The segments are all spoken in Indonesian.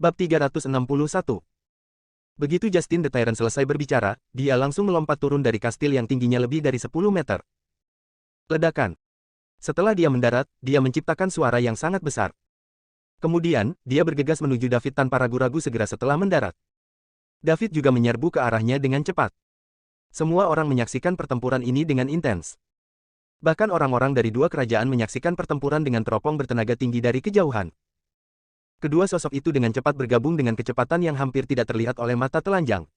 Bab 361. Begitu Justin the Tyrant selesai berbicara, dia langsung melompat turun dari kastil yang tingginya lebih dari 10 meter. Ledakan. Setelah dia mendarat, dia menciptakan suara yang sangat besar. Kemudian, dia bergegas menuju David tanpa ragu-ragu segera setelah mendarat. David juga menyerbu ke arahnya dengan cepat. Semua orang menyaksikan pertempuran ini dengan intens. Bahkan orang-orang dari dua kerajaan menyaksikan pertempuran dengan teropong bertenaga tinggi dari kejauhan. Kedua sosok itu dengan cepat bergabung dengan kecepatan yang hampir tidak terlihat oleh mata telanjang.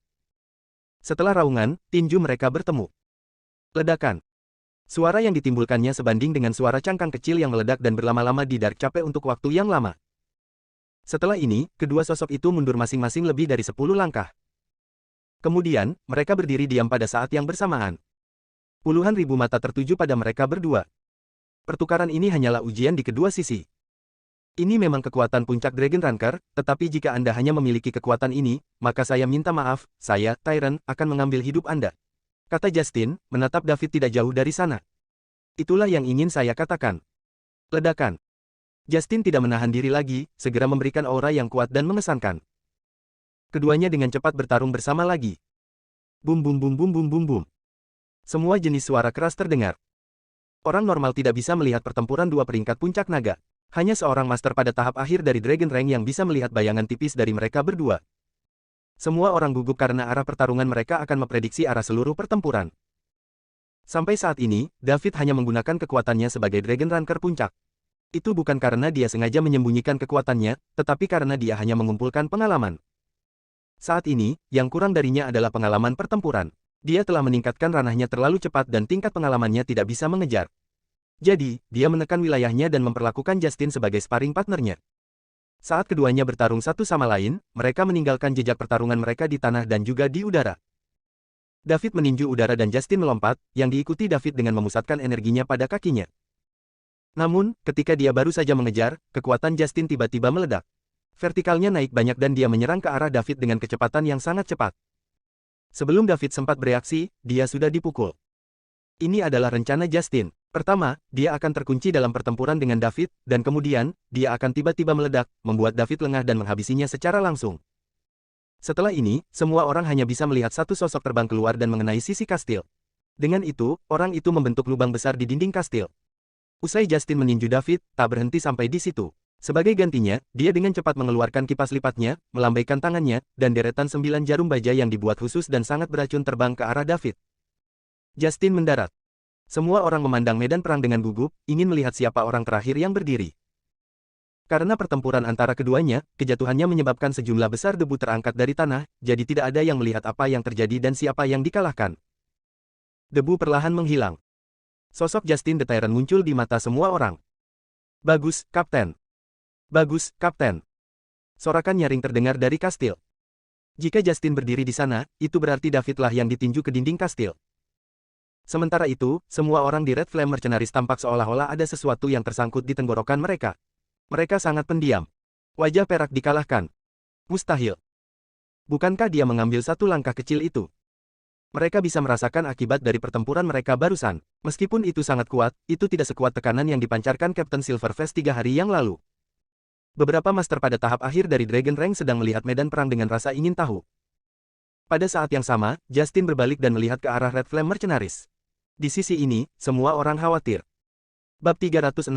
Setelah raungan, tinju mereka bertemu. Ledakan. Suara yang ditimbulkannya sebanding dengan suara cangkang kecil yang meledak dan berlama-lama di Dark Cape untuk waktu yang lama. Setelah ini, kedua sosok itu mundur masing-masing lebih dari 10 langkah. Kemudian, mereka berdiri diam pada saat yang bersamaan. Puluhan ribu mata tertuju pada mereka berdua. Pertukaran ini hanyalah ujian di kedua sisi. Ini memang kekuatan puncak Dragon Ranker, tetapi jika Anda hanya memiliki kekuatan ini, maka saya minta maaf, saya, Tyrant, akan mengambil hidup Anda. Kata Justin, menatap David tidak jauh dari sana. Itulah yang ingin saya katakan. Ledakan. Justin tidak menahan diri lagi, segera memberikan aura yang kuat dan mengesankan. Keduanya dengan cepat bertarung bersama lagi. Bum bum bum bum bum bum bum. Semua jenis suara keras terdengar. Orang normal tidak bisa melihat pertempuran dua peringkat puncak naga. Hanya seorang master pada tahap akhir dari Dragon Rank yang bisa melihat bayangan tipis dari mereka berdua. Semua orang gugup karena arah pertarungan mereka akan memprediksi arah seluruh pertempuran. Sampai saat ini, David hanya menggunakan kekuatannya sebagai Dragon Ranker puncak. Itu bukan karena dia sengaja menyembunyikan kekuatannya, tetapi karena dia hanya mengumpulkan pengalaman. Saat ini, yang kurang darinya adalah pengalaman pertempuran. Dia telah meningkatkan ranahnya terlalu cepat dan tingkat pengalamannya tidak bisa mengejar. Jadi, dia menekan wilayahnya dan memperlakukan Justin sebagai sparring partnernya. Saat keduanya bertarung satu sama lain, mereka meninggalkan jejak pertarungan mereka di tanah dan juga di udara. David meninju udara dan Justin melompat, yang diikuti David dengan memusatkan energinya pada kakinya. Namun, ketika dia baru saja mengejar, kekuatan Justin tiba-tiba meledak. Vertikalnya naik banyak dan dia menyerang ke arah David dengan kecepatan yang sangat cepat. Sebelum David sempat bereaksi, dia sudah dipukul. Ini adalah rencana Justin. Pertama, dia akan terkunci dalam pertempuran dengan David, dan kemudian, dia akan tiba-tiba meledak, membuat David lengah dan menghabisinya secara langsung. Setelah ini, semua orang hanya bisa melihat satu sosok terbang keluar dan mengenai sisi kastil. Dengan itu, orang itu membentuk lubang besar di dinding kastil. Usai Justin meninju David, tak berhenti sampai di situ. Sebagai gantinya, dia dengan cepat mengeluarkan kipas lipatnya, melambaikan tangannya, dan deretan 9 jarum baja yang dibuat khusus dan sangat beracun terbang ke arah David. Justin mendarat. Semua orang memandang medan perang dengan gugup, ingin melihat siapa orang terakhir yang berdiri. Karena pertempuran antara keduanya, kejatuhannya menyebabkan sejumlah besar debu terangkat dari tanah, jadi tidak ada yang melihat apa yang terjadi dan siapa yang dikalahkan. Debu perlahan menghilang. Sosok Justin the Tyrant muncul di mata semua orang. Bagus, Kapten. Bagus, Kapten. Sorakan nyaring terdengar dari kastil. Jika Justin berdiri di sana, itu berarti Davidlah yang ditinju ke dinding kastil. Sementara itu, semua orang di Red Flame Mercenaries tampak seolah-olah ada sesuatu yang tersangkut di tenggorokan mereka. Mereka sangat pendiam. Wajah perak dikalahkan. Mustahil. Bukankah dia mengambil satu langkah kecil itu? Mereka bisa merasakan akibat dari pertempuran mereka barusan. Meskipun itu sangat kuat, itu tidak sekuat tekanan yang dipancarkan Captain Silverface 3 hari yang lalu. Beberapa master pada tahap akhir dari Dragon Rank sedang melihat medan perang dengan rasa ingin tahu. Pada saat yang sama, Justin berbalik dan melihat ke arah Red Flame Mercenaries. Di sisi ini, semua orang khawatir. Bab 362.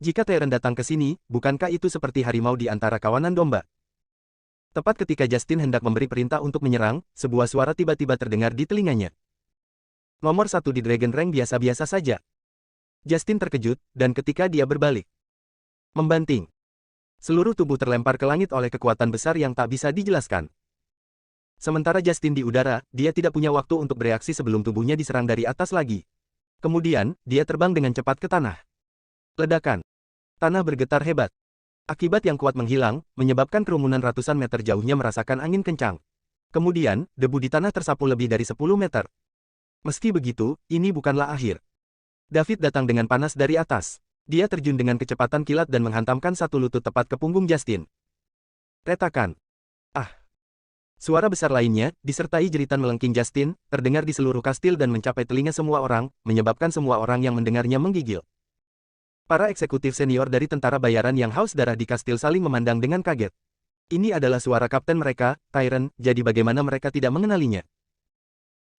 Jika Tyrant datang ke sini, bukankah itu seperti harimau di antara kawanan domba? Tepat ketika Justin hendak memberi perintah untuk menyerang, sebuah suara tiba-tiba terdengar di telinganya. Nomor 1 di Dragon Rank biasa-biasa saja. Justin terkejut, dan ketika dia berbalik, membanting. Seluruh tubuh terlempar ke langit oleh kekuatan besar yang tak bisa dijelaskan. Sementara Justin di udara, dia tidak punya waktu untuk bereaksi sebelum tubuhnya diserang dari atas lagi. Kemudian, dia terbang dengan cepat ke tanah. Ledakan. Tanah bergetar hebat. Akibat yang kuat menghilang, menyebabkan kerumunan ratusan meter jauhnya merasakan angin kencang. Kemudian, debu di tanah tersapu lebih dari 10 meter. Meski begitu, ini bukanlah akhir. David datang dengan panas dari atas. Dia terjun dengan kecepatan kilat dan menghantamkan satu lutut tepat ke punggung Justin. Retakan. Ah! Suara besar lainnya, disertai jeritan melengking Justin, terdengar di seluruh kastil dan mencapai telinga semua orang, menyebabkan semua orang yang mendengarnya menggigil. Para eksekutif senior dari tentara bayaran yang haus darah di kastil saling memandang dengan kaget. Ini adalah suara kapten mereka, Tyrant, jadi bagaimana mereka tidak mengenalinya?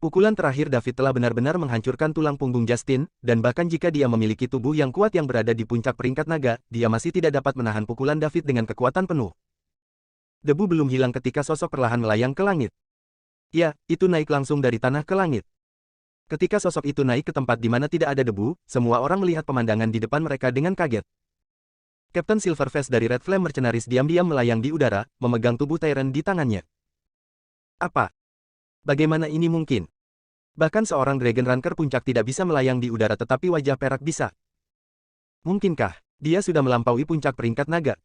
Pukulan terakhir David telah benar-benar menghancurkan tulang punggung Justin, dan bahkan jika dia memiliki tubuh yang kuat yang berada di puncak peringkat naga, dia masih tidak dapat menahan pukulan David dengan kekuatan penuh. Debu belum hilang ketika sosok perlahan melayang ke langit. Ya, itu naik langsung dari tanah ke langit. Ketika sosok itu naik ke tempat di mana tidak ada debu, semua orang melihat pemandangan di depan mereka dengan kaget. Kapten Silverface dari Red Flame Mercenaries diam-diam melayang di udara, memegang tubuh Tyrant di tangannya. Apa? Bagaimana ini mungkin? Bahkan seorang Dragon Ranker puncak tidak bisa melayang di udara tetapi wajah perak bisa. Mungkinkah dia sudah melampaui puncak peringkat naga?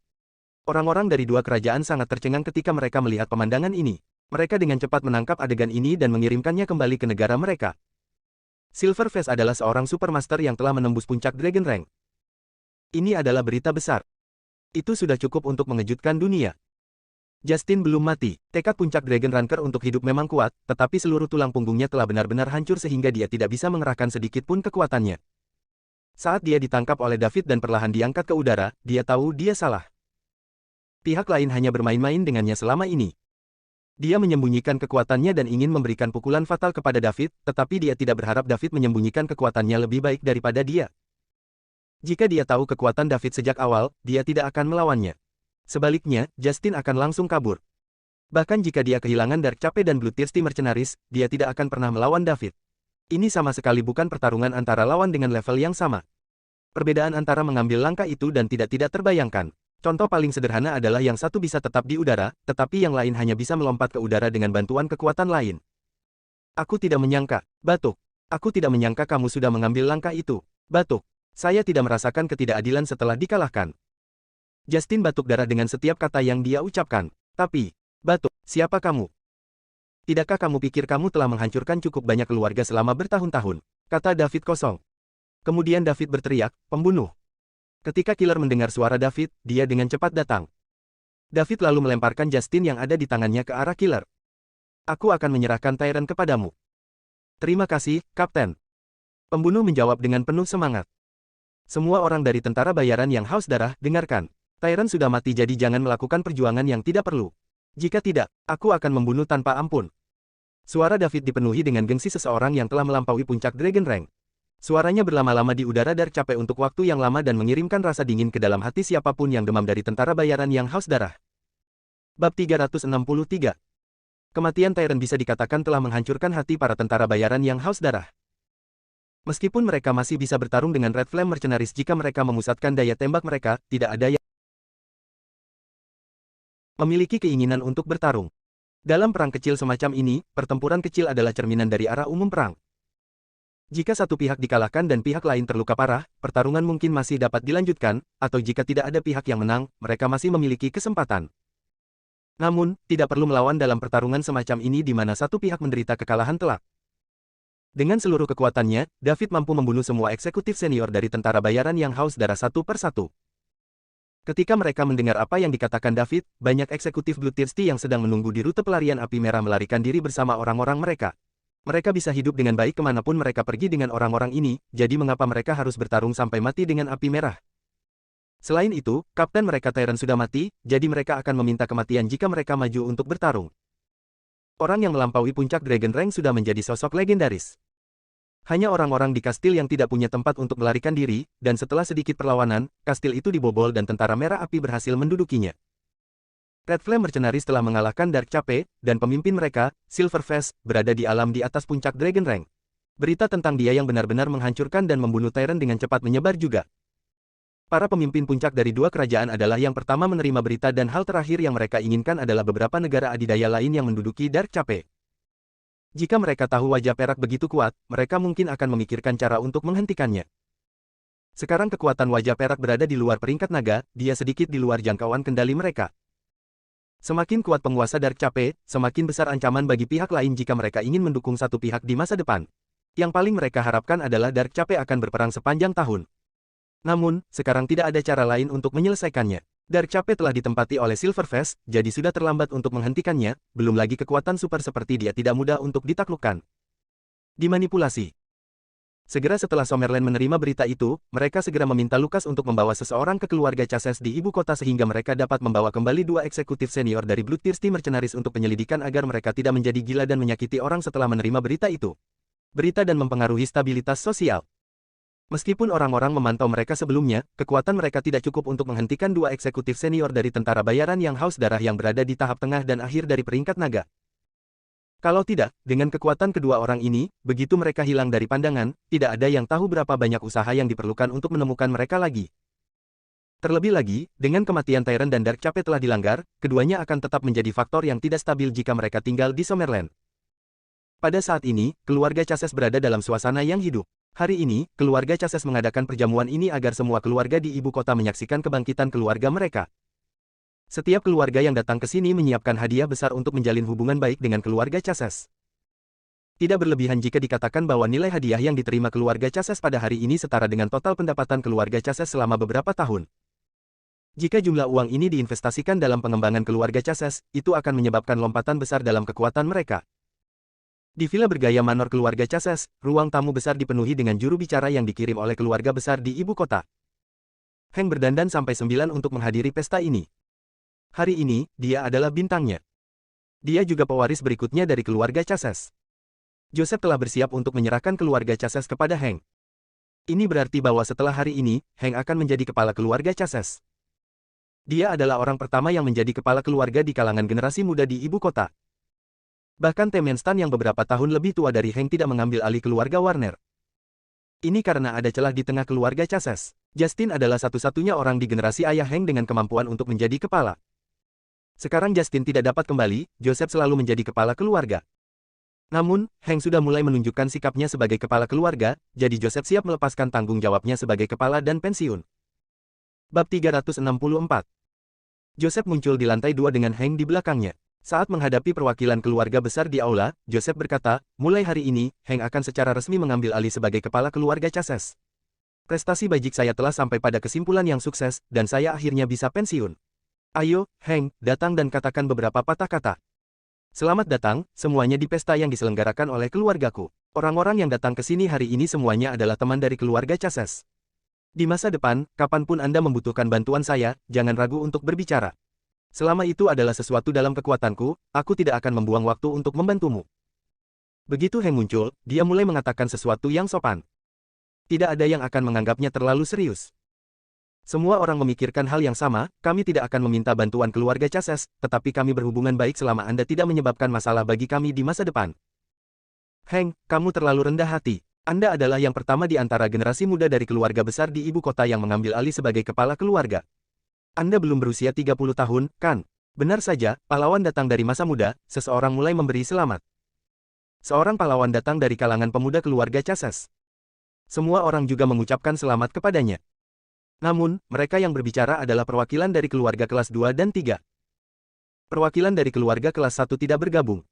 Orang-orang dari dua kerajaan sangat tercengang ketika mereka melihat pemandangan ini. Mereka dengan cepat menangkap adegan ini dan mengirimkannya kembali ke negara mereka. Silverface adalah seorang Supermaster yang telah menembus puncak Dragon Rank. Ini adalah berita besar. Itu sudah cukup untuk mengejutkan dunia. Justin belum mati. Tekad puncak Dragon Ranker untuk hidup memang kuat, tetapi seluruh tulang punggungnya telah benar-benar hancur sehingga dia tidak bisa mengerahkan sedikit pun kekuatannya. Saat dia ditangkap oleh David dan perlahan diangkat ke udara, dia tahu dia salah. Pihak lain hanya bermain-main dengannya selama ini. Dia menyembunyikan kekuatannya dan ingin memberikan pukulan fatal kepada David, tetapi dia tidak berharap David menyembunyikan kekuatannya lebih baik daripada dia. Jika dia tahu kekuatan David sejak awal, dia tidak akan melawannya. Sebaliknya, Justin akan langsung kabur. Bahkan jika dia kehilangan Dark Cape dan Blue Thirsty Mercenaries, dia tidak akan pernah melawan David. Ini sama sekali bukan pertarungan antara lawan dengan level yang sama. Perbedaan antara mengambil langkah itu dan tidak terbayangkan. Contoh paling sederhana adalah yang satu bisa tetap di udara, tetapi yang lain hanya bisa melompat ke udara dengan bantuan kekuatan lain. Aku tidak menyangka, batuk. Aku tidak menyangka kamu sudah mengambil langkah itu, batuk. Saya tidak merasakan ketidakadilan setelah dikalahkan. Justin batuk darah dengan setiap kata yang dia ucapkan. Tapi, batuk, siapa kamu? Tidakkah kamu pikir kamu telah menghancurkan cukup banyak keluarga selama bertahun-tahun? Kata David kosong. Kemudian David berteriak, pembunuh. Ketika killer mendengar suara David, dia dengan cepat datang. David lalu melemparkan Justin yang ada di tangannya ke arah killer. Aku akan menyerahkan Tyrant kepadamu. Terima kasih, Kapten. Pembunuh menjawab dengan penuh semangat. Semua orang dari tentara bayaran yang haus darah, dengarkan. Tyrant sudah mati jadi jangan melakukan perjuangan yang tidak perlu. Jika tidak, aku akan membunuh tanpa ampun. Suara David dipenuhi dengan gengsi seseorang yang telah melampaui puncak Dragon Rank. Suaranya berlama-lama di udara Dark Cape untuk waktu yang lama dan mengirimkan rasa dingin ke dalam hati siapapun yang demam dari tentara bayaran yang haus darah. Bab 363. Kematian Tyrant bisa dikatakan telah menghancurkan hati para tentara bayaran yang haus darah. Meskipun mereka masih bisa bertarung dengan Red Flame Mercenaries jika mereka memusatkan daya tembak mereka, tidak ada yang memiliki keinginan untuk bertarung. Dalam perang kecil semacam ini, pertempuran kecil adalah cerminan dari arah umum perang. Jika satu pihak dikalahkan dan pihak lain terluka parah, pertarungan mungkin masih dapat dilanjutkan, atau jika tidak ada pihak yang menang, mereka masih memiliki kesempatan. Namun, tidak perlu melawan dalam pertarungan semacam ini di mana satu pihak menderita kekalahan telak. Dengan seluruh kekuatannya, David mampu membunuh semua eksekutif senior dari tentara bayaran yang haus darah satu per satu. Ketika mereka mendengar apa yang dikatakan David, banyak eksekutif Blue Thirsty yang sedang menunggu di rute pelarian api merah melarikan diri bersama orang-orang mereka. Mereka bisa hidup dengan baik kemanapun mereka pergi dengan orang-orang ini, jadi mengapa mereka harus bertarung sampai mati dengan api merah? Selain itu, kapten mereka Tyrant sudah mati, jadi mereka akan meminta kematian jika mereka maju untuk bertarung. Orang yang melampaui puncak Dragon Rank sudah menjadi sosok legendaris. Hanya orang-orang di kastil yang tidak punya tempat untuk melarikan diri, dan setelah sedikit perlawanan, kastil itu dibobol dan tentara merah api berhasil mendudukinya. Red Flame Mercenaries telah mengalahkan Dark Cape, dan pemimpin mereka, Silverface, berada di alam di atas puncak Dragon Rank. Berita tentang dia yang benar-benar menghancurkan dan membunuh Tyrant dengan cepat menyebar juga. Para pemimpin puncak dari dua kerajaan adalah yang pertama menerima berita dan hal terakhir yang mereka inginkan adalah beberapa negara adidaya lain yang menduduki Dark Cape. Jika mereka tahu wajah perak begitu kuat, mereka mungkin akan memikirkan cara untuk menghentikannya. Sekarang kekuatan wajah perak berada di luar peringkat naga, dia sedikit di luar jangkauan kendali mereka. Semakin kuat penguasa Dark Cape, semakin besar ancaman bagi pihak lain jika mereka ingin mendukung satu pihak di masa depan. Yang paling mereka harapkan adalah Dark Cape akan berperang sepanjang tahun. Namun, sekarang tidak ada cara lain untuk menyelesaikannya. Dark Cape telah ditempati oleh Silverface, jadi sudah terlambat untuk menghentikannya, belum lagi kekuatan super seperti dia tidak mudah untuk ditaklukkan. Dimanipulasi. Segera setelah Summerland menerima berita itu, mereka segera meminta Lukas untuk membawa seseorang ke keluarga Chasez di ibu kota sehingga mereka dapat membawa kembali dua eksekutif senior dari Bloodthirsty Mercenaries untuk penyelidikan agar mereka tidak menjadi gila dan menyakiti orang setelah menerima berita itu. Berita dan mempengaruhi stabilitas sosial. Meskipun orang-orang memantau mereka sebelumnya, kekuatan mereka tidak cukup untuk menghentikan dua eksekutif senior dari tentara bayaran yang haus darah yang berada di tahap tengah dan akhir dari peringkat naga. Kalau tidak, dengan kekuatan kedua orang ini, begitu mereka hilang dari pandangan, tidak ada yang tahu berapa banyak usaha yang diperlukan untuk menemukan mereka lagi. Terlebih lagi, dengan kematian Tyrant dan Dark Cape telah dilanggar, keduanya akan tetap menjadi faktor yang tidak stabil jika mereka tinggal di Summerland. Pada saat ini, keluarga Chasez berada dalam suasana yang hidup. Hari ini, keluarga Chasez mengadakan perjamuan ini agar semua keluarga di ibu kota menyaksikan kebangkitan keluarga mereka. Setiap keluarga yang datang ke sini menyiapkan hadiah besar untuk menjalin hubungan baik dengan keluarga Chasez. Tidak berlebihan jika dikatakan bahwa nilai hadiah yang diterima keluarga Chasez pada hari ini setara dengan total pendapatan keluarga Chasez selama beberapa tahun. Jika jumlah uang ini diinvestasikan dalam pengembangan keluarga Chasez, itu akan menyebabkan lompatan besar dalam kekuatan mereka. Di villa bergaya manor keluarga Chasez, ruang tamu besar dipenuhi dengan juru bicara yang dikirim oleh keluarga besar di ibu kota. Hank berdandan sampai 9 untuk menghadiri pesta ini. Hari ini, dia adalah bintangnya. Dia juga pewaris berikutnya dari keluarga Chasez. Joseph telah bersiap untuk menyerahkan keluarga Chasez kepada Hank. Ini berarti bahwa setelah hari ini, Hank akan menjadi kepala keluarga Chasez. Dia adalah orang pertama yang menjadi kepala keluarga di kalangan generasi muda di ibu kota. Bahkan Temenstan yang beberapa tahun lebih tua dari Hank tidak mengambil alih keluarga Warner. Ini karena ada celah di tengah keluarga Chasez. Justin adalah satu-satunya orang di generasi ayah Hank dengan kemampuan untuk menjadi kepala. Sekarang Justin tidak dapat kembali, Joseph selalu menjadi kepala keluarga. Namun, Hank sudah mulai menunjukkan sikapnya sebagai kepala keluarga, jadi Joseph siap melepaskan tanggung jawabnya sebagai kepala dan pensiun. Bab 364. Joseph muncul di lantai 2 dengan Hank di belakangnya. Saat menghadapi perwakilan keluarga besar di aula, Joseph berkata, mulai hari ini, Hank akan secara resmi mengambil alih sebagai kepala keluarga Chasez. Prestasi bajik saya telah sampai pada kesimpulan yang sukses, dan saya akhirnya bisa pensiun. Ayo, Hank, datang dan katakan beberapa patah kata. Selamat datang, semuanya di pesta yang diselenggarakan oleh keluargaku. Orang-orang yang datang ke sini hari ini semuanya adalah teman dari keluarga Chasez. Di masa depan, kapanpun Anda membutuhkan bantuan saya, jangan ragu untuk berbicara. Selama itu adalah sesuatu dalam kekuatanku, aku tidak akan membuang waktu untuk membantumu. Begitu Hank muncul, dia mulai mengatakan sesuatu yang sopan. Tidak ada yang akan menganggapnya terlalu serius. Semua orang memikirkan hal yang sama, kami tidak akan meminta bantuan keluarga Chasez, tetapi kami berhubungan baik selama Anda tidak menyebabkan masalah bagi kami di masa depan. Hank, kamu terlalu rendah hati. Anda adalah yang pertama di antara generasi muda dari keluarga besar di ibu kota yang mengambil alih sebagai kepala keluarga. Anda belum berusia 30 tahun, kan? Benar saja, pahlawan datang dari masa muda, seseorang mulai memberi selamat. Seorang pahlawan datang dari kalangan pemuda keluarga Chasez. Semua orang juga mengucapkan selamat kepadanya. Namun, mereka yang berbicara adalah perwakilan dari keluarga kelas 2 dan 3. Perwakilan dari keluarga kelas 1 tidak bergabung.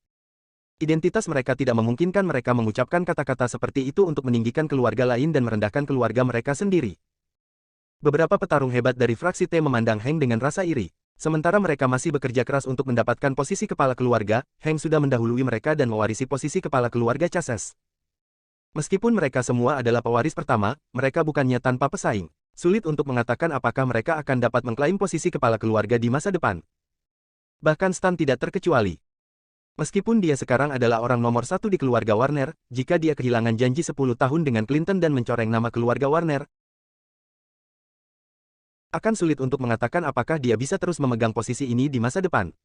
Identitas mereka tidak memungkinkan mereka mengucapkan kata-kata seperti itu untuk meninggikan keluarga lain dan merendahkan keluarga mereka sendiri. Beberapa petarung hebat dari fraksi T memandang Hank dengan rasa iri. Sementara mereka masih bekerja keras untuk mendapatkan posisi kepala keluarga, Hank sudah mendahului mereka dan mewarisi posisi kepala keluarga Chasez. Meskipun mereka semua adalah pewaris pertama, mereka bukannya tanpa pesaing. Sulit untuk mengatakan apakah mereka akan dapat mengklaim posisi kepala keluarga di masa depan. Bahkan Stan tidak terkecuali. Meskipun dia sekarang adalah orang nomor 1 di keluarga Warner, jika dia kehilangan janji 10 tahun dengan Clinton dan mencoreng nama keluarga Warner, akan sulit untuk mengatakan apakah dia bisa terus memegang posisi ini di masa depan.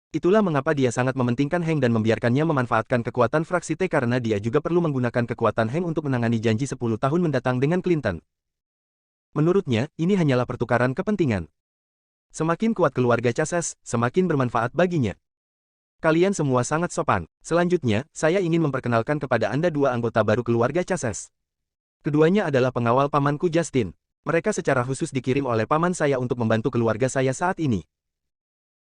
Itulah mengapa dia sangat mementingkan Hank dan membiarkannya memanfaatkan kekuatan fraksi T karena dia juga perlu menggunakan kekuatan Hank untuk menangani janji 10 tahun mendatang dengan Clinton. Menurutnya, ini hanyalah pertukaran kepentingan. Semakin kuat keluarga Chasez, semakin bermanfaat baginya. Kalian semua sangat sopan. Selanjutnya, saya ingin memperkenalkan kepada Anda dua anggota baru keluarga Chasez. Keduanya adalah pengawal pamanku Justin. Mereka secara khusus dikirim oleh paman saya untuk membantu keluarga saya saat ini.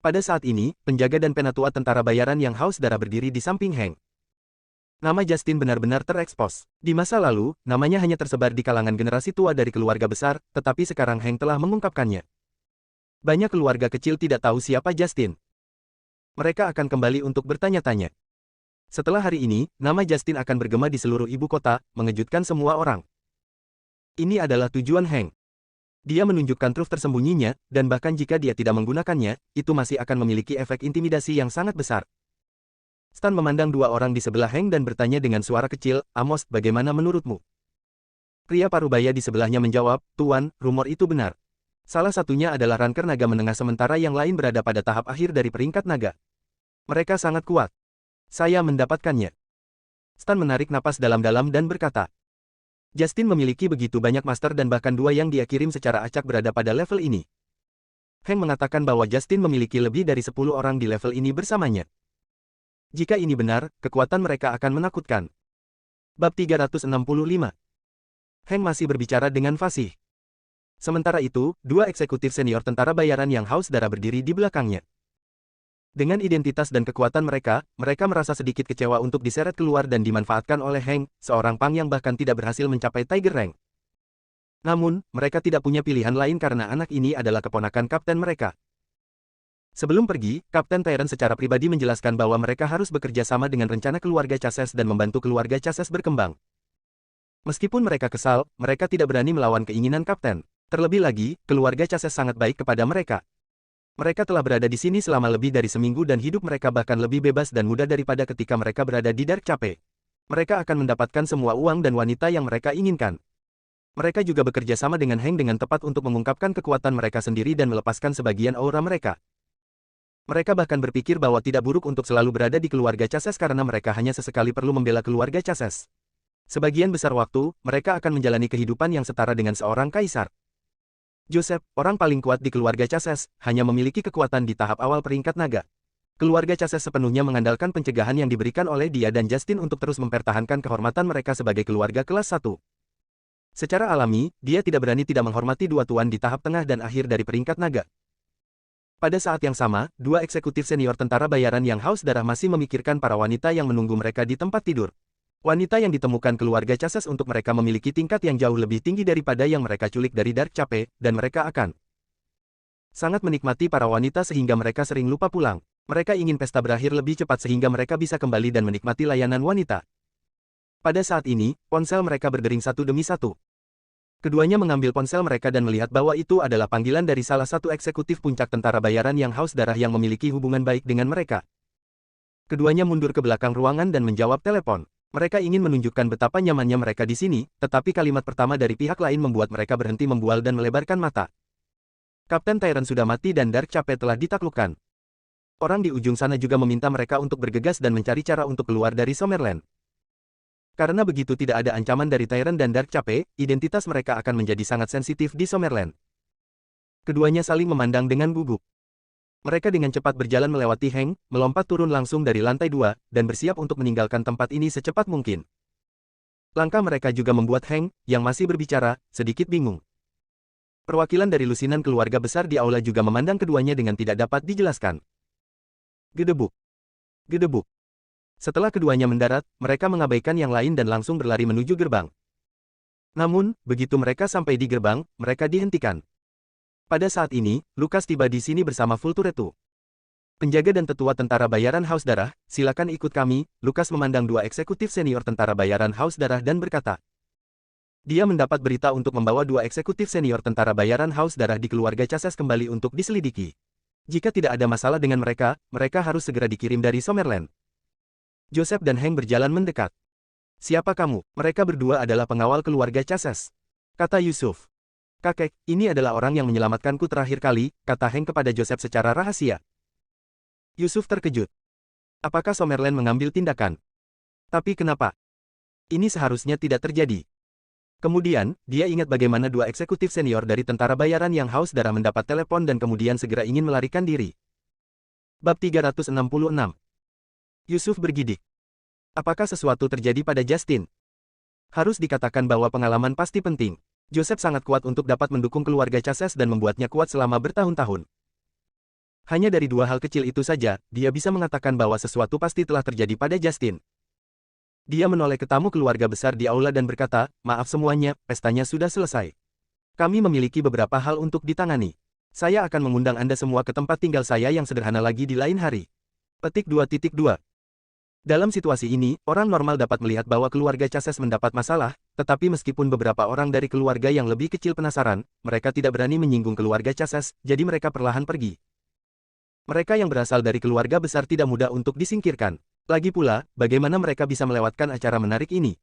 Pada saat ini, penjaga dan penatua tentara bayaran yang haus darah berdiri di samping Hank. Nama Justin benar-benar terekspos. Di masa lalu, namanya hanya tersebar di kalangan generasi tua dari keluarga besar, tetapi sekarang Hank telah mengungkapkannya. Banyak keluarga kecil tidak tahu siapa Justin. Mereka akan kembali untuk bertanya-tanya. Setelah hari ini, nama Justin akan bergema di seluruh ibu kota, mengejutkan semua orang. Ini adalah tujuan Hank. Dia menunjukkan truf tersembunyinya, dan bahkan jika dia tidak menggunakannya, itu masih akan memiliki efek intimidasi yang sangat besar. Stan memandang dua orang di sebelah Hank dan bertanya dengan suara kecil, Amos, bagaimana menurutmu? Pria parubaya di sebelahnya menjawab, Tuan, rumor itu benar. Salah satunya adalah ranker naga menengah sementara yang lain berada pada tahap akhir dari peringkat naga. Mereka sangat kuat. Saya mendapatkannya. Stan menarik napas dalam-dalam dan berkata, Justin memiliki begitu banyak master dan bahkan dua yang dia kirim secara acak berada pada level ini. Hank mengatakan bahwa Justin memiliki lebih dari 10 orang di level ini bersamanya. Jika ini benar, kekuatan mereka akan menakutkan. Bab 365. Hank masih berbicara dengan fasih. Sementara itu, dua eksekutif senior tentara bayaran yang haus darah berdiri di belakangnya. Dengan identitas dan kekuatan mereka, mereka merasa sedikit kecewa untuk diseret keluar dan dimanfaatkan oleh Hank, seorang pang yang bahkan tidak berhasil mencapai Tiger Rank. Namun, mereka tidak punya pilihan lain karena anak ini adalah keponakan kapten mereka. Sebelum pergi, Kapten Tyrant secara pribadi menjelaskan bahwa mereka harus bekerja sama dengan rencana keluarga Chasez dan membantu keluarga Chasez berkembang. Meskipun mereka kesal, mereka tidak berani melawan keinginan Kapten. Terlebih lagi, keluarga Chasez sangat baik kepada mereka. Mereka telah berada di sini selama lebih dari seminggu dan hidup mereka bahkan lebih bebas dan mudah daripada ketika mereka berada di Dark Cape. Mereka akan mendapatkan semua uang dan wanita yang mereka inginkan. Mereka juga bekerja sama dengan Hank dengan tepat untuk mengungkapkan kekuatan mereka sendiri dan melepaskan sebagian aura mereka. Mereka bahkan berpikir bahwa tidak buruk untuk selalu berada di keluarga Chasez karena mereka hanya sesekali perlu membela keluarga Chasez. Sebagian besar waktu, mereka akan menjalani kehidupan yang setara dengan seorang kaisar. Joseph, orang paling kuat di keluarga Chasez, hanya memiliki kekuatan di tahap awal peringkat naga. Keluarga Chasez sepenuhnya mengandalkan pencegahan yang diberikan oleh dia dan Justin untuk terus mempertahankan kehormatan mereka sebagai keluarga kelas 1. Secara alami, dia tidak berani tidak menghormati dua tuan di tahap tengah dan akhir dari peringkat naga. Pada saat yang sama, dua eksekutif senior tentara bayaran yang haus darah masih memikirkan para wanita yang menunggu mereka di tempat tidur. Wanita yang ditemukan keluarga Chasez untuk mereka memiliki tingkat yang jauh lebih tinggi daripada yang mereka culik dari Dark Cape, dan mereka akan sangat menikmati para wanita sehingga mereka sering lupa pulang. Mereka ingin pesta berakhir lebih cepat sehingga mereka bisa kembali dan menikmati layanan wanita. Pada saat ini, ponsel mereka berdering satu demi satu. Keduanya mengambil ponsel mereka dan melihat bahwa itu adalah panggilan dari salah satu eksekutif puncak tentara bayaran yang haus darah yang memiliki hubungan baik dengan mereka. Keduanya mundur ke belakang ruangan dan menjawab telepon. Mereka ingin menunjukkan betapa nyamannya mereka di sini, tetapi kalimat pertama dari pihak lain membuat mereka berhenti membual dan melebarkan mata. Kapten Tyrant sudah mati dan Dark Cape telah ditaklukkan. Orang di ujung sana juga meminta mereka untuk bergegas dan mencari cara untuk keluar dari Summerland. Karena begitu tidak ada ancaman dari Tyrant dan Dark Cape, identitas mereka akan menjadi sangat sensitif di Summerland. Keduanya saling memandang dengan gugup. Mereka dengan cepat berjalan melewati Hank, melompat turun langsung dari lantai 2, dan bersiap untuk meninggalkan tempat ini secepat mungkin. Langkah mereka juga membuat Hank, yang masih berbicara, sedikit bingung. Perwakilan dari lusinan keluarga besar di aula juga memandang keduanya dengan tidak dapat dijelaskan. Gedebuk. Gedebuk. Setelah keduanya mendarat, mereka mengabaikan yang lain dan langsung berlari menuju gerbang. Namun, begitu mereka sampai di gerbang, mereka dihentikan. Pada saat ini, Lukas tiba di sini bersama Vulturetu. Penjaga dan tetua tentara bayaran haus darah, silakan ikut kami. Lukas memandang dua eksekutif senior tentara bayaran haus darah dan berkata. Dia mendapat berita untuk membawa dua eksekutif senior tentara bayaran haus darah di keluarga Chasez kembali untuk diselidiki. Jika tidak ada masalah dengan mereka, mereka harus segera dikirim dari Summerland. Joseph dan Hank berjalan mendekat. Siapa kamu? Mereka berdua adalah pengawal keluarga Chasez, kata Yusuf. Kakek, ini adalah orang yang menyelamatkanku terakhir kali, kata Hank kepada Joseph secara rahasia. Yusuf terkejut. Apakah Summerland mengambil tindakan? Tapi kenapa? Ini seharusnya tidak terjadi. Kemudian, dia ingat bagaimana dua eksekutif senior dari tentara bayaran yang haus darah mendapat telepon dan kemudian segera ingin melarikan diri. Bab 366. Yusuf bergidik. Apakah sesuatu terjadi pada Justin? Harus dikatakan bahwa pengalaman pasti penting. Joseph sangat kuat untuk dapat mendukung keluarga Chasez dan membuatnya kuat selama bertahun-tahun. Hanya dari dua hal kecil itu saja, dia bisa mengatakan bahwa sesuatu pasti telah terjadi pada Justin. Dia menoleh ke tamu keluarga besar di aula dan berkata, maaf semuanya, pestanya sudah selesai. Kami memiliki beberapa hal untuk ditangani. Saya akan mengundang Anda semua ke tempat tinggal saya yang sederhana lagi di lain hari. Petik 2.2. Dalam situasi ini, orang normal dapat melihat bahwa keluarga Chases mendapat masalah, tetapi meskipun beberapa orang dari keluarga yang lebih kecil penasaran, mereka tidak berani menyinggung keluarga Chases, jadi mereka perlahan pergi. Mereka yang berasal dari keluarga besar tidak mudah untuk disingkirkan. Lagi pula, bagaimana mereka bisa melewatkan acara menarik ini?